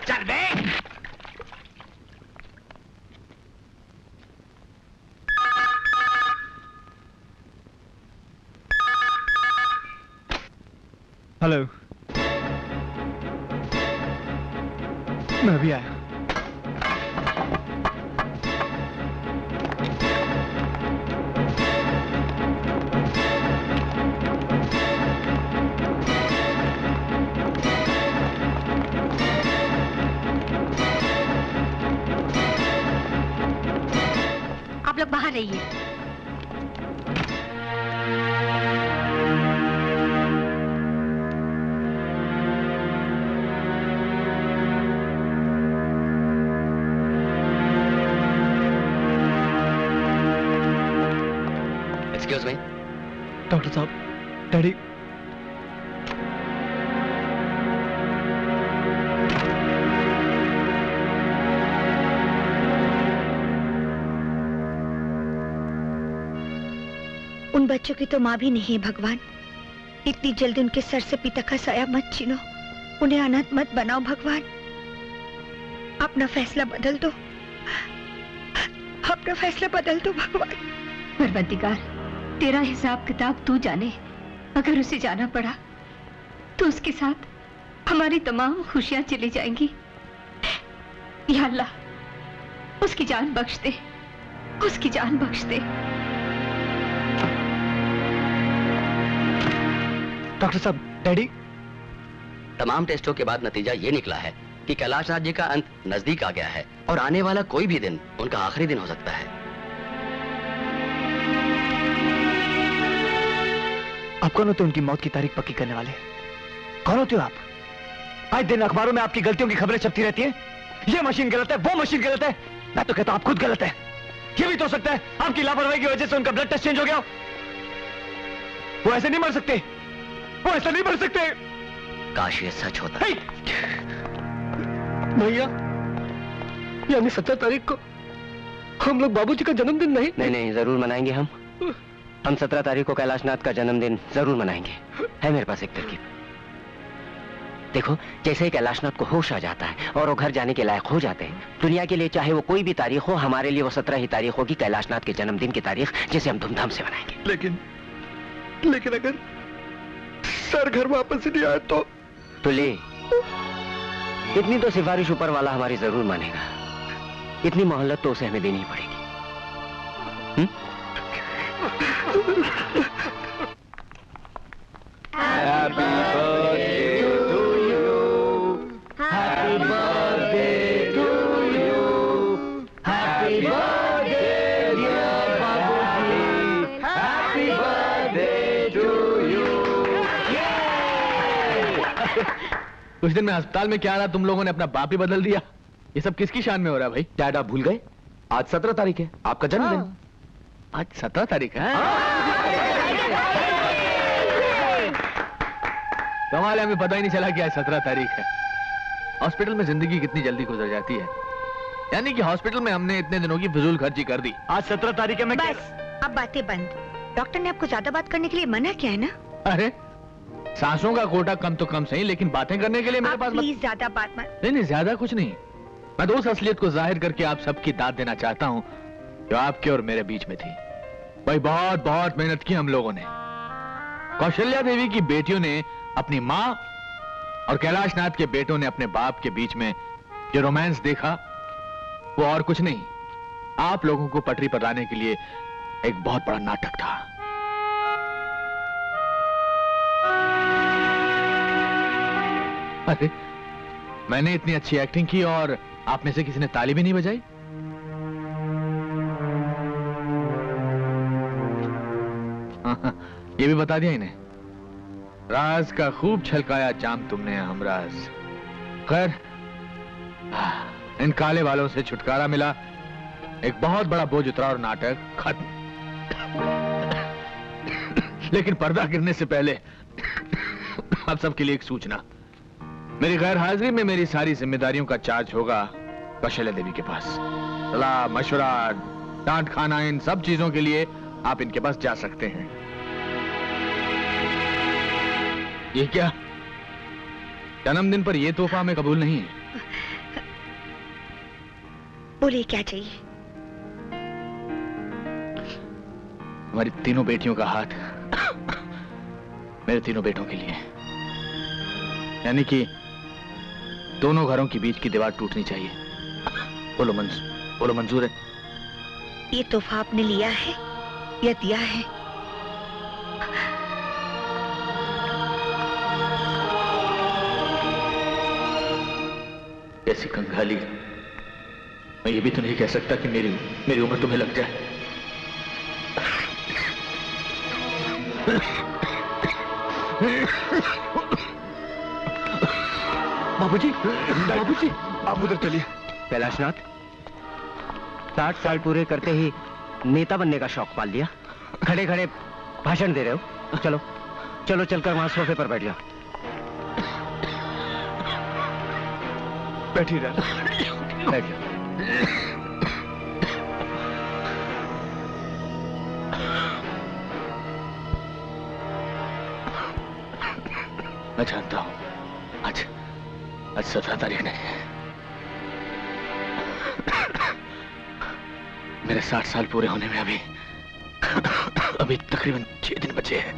चल बे। हेलो, मैं अभी आया। आप लोग बाहर रहिए। Excuse me. डॉक्टर साहब, डैडी। उन बच्चों की तो माँ भी नहीं है भगवान। इतनी जल्दी उनके सर से पिता का साया मत छीनो, उन्हें अनाथ मत बनाओ भगवान। अपना फैसला बदल दो, अपना फैसला बदल दो भगवान। परवरदिगार, तेरा हिसाब किताब तू जाने। अगर उसे जाना पड़ा तो उसके साथ हमारी तमाम खुशियां चली जाएंगी। या अल्लाह, उसकी जान बख्श दे, उसकी जान बख्श दे। डॉक्टर साहब, डैडी। तमाम टेस्टों के बाद नतीजा ये निकला है कि कैलाश राज्य का अंत नजदीक आ गया है और आने वाला कोई भी दिन उनका आखिरी दिन हो सकता है। आप कौन होते उनकी मौत की तारीख पक्की करने वाले? कौन होते हो आप? आज दिन अखबारों में आपकी गलतियों की खबरें छपती रहती हैं। ये मशीन गलत है, वो मशीन गलत है। मैं तो कहता हूं आप खुद गलत है। ये भी तो हो सकता है आपकी लापरवाही की वजह से उनका ब्लड टेस्ट चेंज हो गया। वो ऐसे नहीं मर सकते, वो ऐसा नहीं मर सकते। काश ये सच होता। भैया, यानी 17 तारीख को हम लोग बाबूजी का जन्मदिन नहीं? नहीं, जरूर मनाएंगे हम 17 तारीख को कैलाशनाथ का जन्मदिन जरूर मनाएंगे। है मेरे पास एक तरकीब। देखो, जैसे ही कैलाशनाथ को होश आ जाता है और वो घर जाने के लायक हो जाते हैं, दुनिया के लिए चाहे वो कोई भी तारीख हो, हमारे लिए वो 17 ही तारीख होगी, कैलाशनाथ के जन्मदिन की तारीख, जिसे हम धूमधाम से मनाएंगे। लेकिन अगर सर घर वापस नहीं आया तो ले इतनी तो सिफारिश ऊपर वाला हमारी जरूर मानेगा। इतनी मोहलत तो उसे हमें देनी ही पड़ेगी। Happy birthday to you. Happy birthday to you. Happy birthday dear Babuji. Happy birthday to you. कुछ दिन में अस्पताल में क्या रहा, तुम लोगों ने अपना बाप ही बदल दिया। ये सब किसकी शान में हो रहा है भाई? डैड आप भूल गए, आज 17 तारीख है, आपका जन्मदिन। आज 17 तारीख है? कमाल है, हमें पता ही नहीं चला कि आज 17 तारीख है। हॉस्पिटल में जिंदगी कितनी जल्दी गुजर जाती है। यानी कि हॉस्पिटल में हमने इतने दिनों की फिजूल खर्ची कर दी। आज 17 तारीख है। मैं बस अब बातें बंद। डॉक्टर ने आपको ज्यादा बात करने के लिए मना किया है ना? अरे सांसों का कोटा कम तो कम सही, लेकिन बातें करने के लिए मेरे पास प्लीज ज्यादा बात मत। नहीं, ज्यादा कुछ नहीं। मैं तो उस असलियत को जाहिर करके आप सबकी दाद देना चाहता हूँ जो आपके और मेरे बीच में थी। भाई बहुत बहुत मेहनत की हम लोगों ने। कौशल्या देवी की बेटियों ने अपनी माँ और कैलाश नाथ के बेटों ने अपने बाप के बीच में जो रोमांस देखा वो और कुछ नहीं, आप लोगों को पटरी पर लाने के लिए एक बहुत बड़ा नाटक था। अरे मैंने इतनी अच्छी एक्टिंग की और आप में से किसी ने ताली भी नहीं बजाई? ये भी बता दिया इन्हें। राज का खूब छलकाया जाम तुमने हमराज। खैर इन काले वालों से छुटकारा मिला, एक बहुत बड़ा बोझ उतरा और नाटक खत्म। लेकिन पर्दा गिरने से पहले आप सबके लिए एक सूचना। मेरी गैर हाजिरी में मेरी सारी जिम्मेदारियों का चार्ज होगा कौशल्या देवी के पास। सलाह मशवरा डांट खाना इन सब चीजों के लिए आप इनके पास जा सकते हैं। ये क्या? जन्मदिन पर यह तोहफा हमें कबूल नहीं है। बोलिए क्या चाहिए? हमारी तीनों बेटियों का हाथ मेरे तीनों बेटों के लिए, यानी कि दोनों घरों के बीच की दीवार टूटनी चाहिए। बोलो मंजूर है? ये तोहफा आपने लिया है या दिया है? ऐसी कंगाली, मैं ये भी तो नहीं कह सकता कि मेरी उम्र तुम्हें लग जाए। बाबूजी, बाबूजी, आप उधर चलिए। कैलाशनाथ, 60 साल पूरे करते ही नेता बनने का शौक पाल लिया। खड़े खड़े भाषण दे रहे हो। चलो चलो चलकर वहां सोफे पर बैठ जाओ। बैठी रह। बैठ जाओ। मैं जानता हूं आज 17 तारीख नहीं है। मेरे 60 साल पूरे होने में अभी तकरीबन 6 दिन बचे हैं।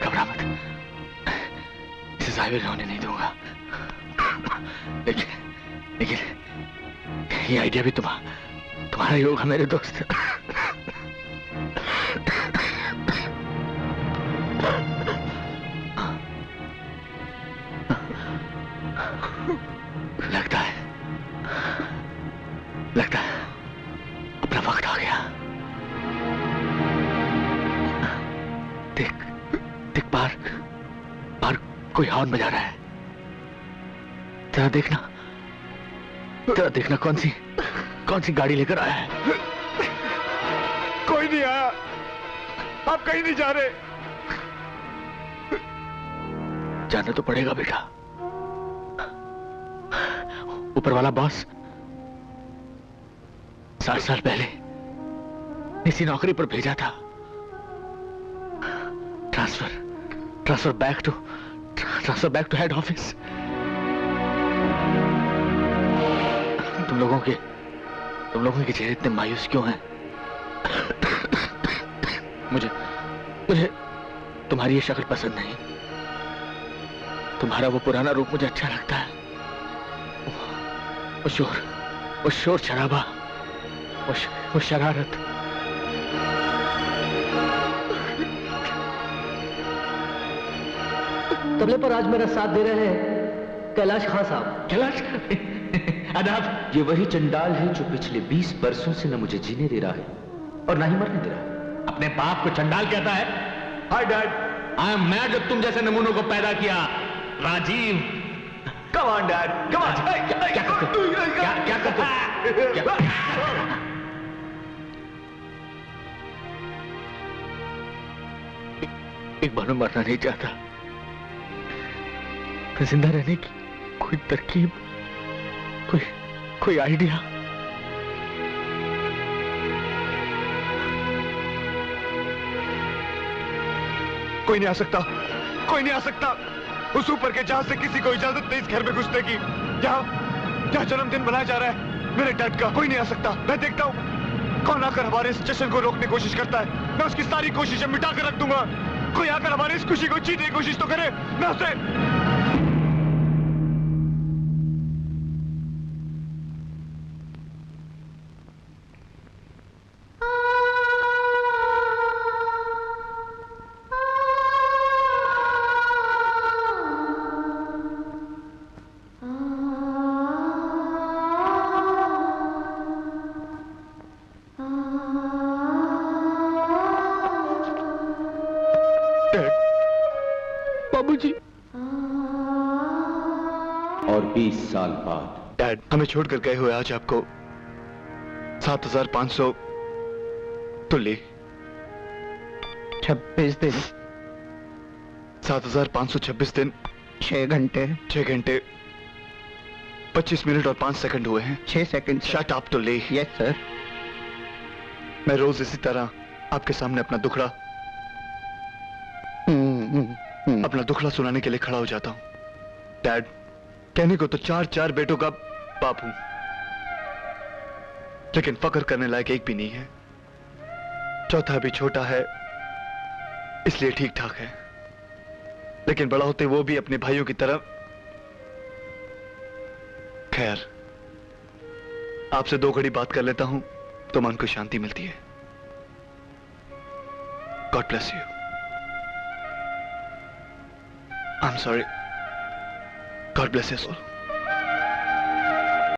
घबरा मत, इसे जाहिर होने नहीं दूंगा। लेकिन ये आइडिया भी तुम्हारा ही होगा मेरे दोस्त। लगता है अपना वक्त आ गया। देख बाहर कोई हॉर्न बजा रहा है। जरा देखना कौन सी गाड़ी लेकर आया है। कोई नहीं आया, आप कहीं नहीं जा रहे। जाना तो पड़ेगा बेटा। ऊपर वाला बॉस 60 साल पहले इसी नौकरी पर भेजा था। Transfer back to head office. तुम लोगों के चेहरे इतने मायूस क्यों हैं? मुझे तुम्हारी ये शक्ल पसंद नहीं। तुम्हारा वो पुराना रूप मुझे अच्छा लगता है। वो शोर शराबा, वो शरारत। तबले पर आज मेरा साथ दे रहे हैं कैलाश खान साहब। कैलाश आदाब। ये वही चंडाल है जो पिछले 20 बरसों से न मुझे जीने दे रहा है और ना ही मरने दे रहा है। अपने बाप को चंडाल कहता है? Hi dad, I am mad जब तुम जैसे नमूनों को पैदा किया। Rajiv, come on dad, come on. क्या करते हो? एक बार मैं मरना नहीं चाहता। जिंदा रहने की कोई तरकीब, कोई आइडिया? कोई नहीं आ सकता, कोई नहीं आ सकता। उस ऊपर के जहाज से किसी को इजाजत नहीं इस घर में घुसने की। जहाँ जन्मदिन मनाया जा रहा है मेरे डैड का, कोई नहीं आ सकता। मैं देखता हूँ कौन आकर हमारे इस जश्न को रोकने की कोशिश करता है। मैं उसकी सारी कोशिशें मिटा कर रख दूंगा। कोई आकर हमारी इस खुशी को छीनने की कोशिश तो करे, मैं उसे। बाबूजी। और 20 साल बाद डैड, हमें छोड़कर गए हुए आज आपको 7500 तुल्ली 26 दिन 7526 दिन 6 घंटे 25 मिनट और 5 सेकंड हुए हैं। 6 second. Shut up तुल्ली। Yes sir. मैं रोज इसी तरह आपके सामने अपना दुखड़ा सुनाने के लिए खड़ा हो जाता हूं। डैड, कहने को तो 4 बेटों का बाप हूं, लेकिन फक्र करने लायक एक भी नहीं है। चौथा भी छोटा है इसलिए ठीक ठाक है, लेकिन बड़ा होते वो भी अपने भाइयों की तरह। खैर, आपसे 2 घड़ी बात कर लेता हूं तो मन को शांति मिलती है। God bless you. I'm sorry. God bless you all.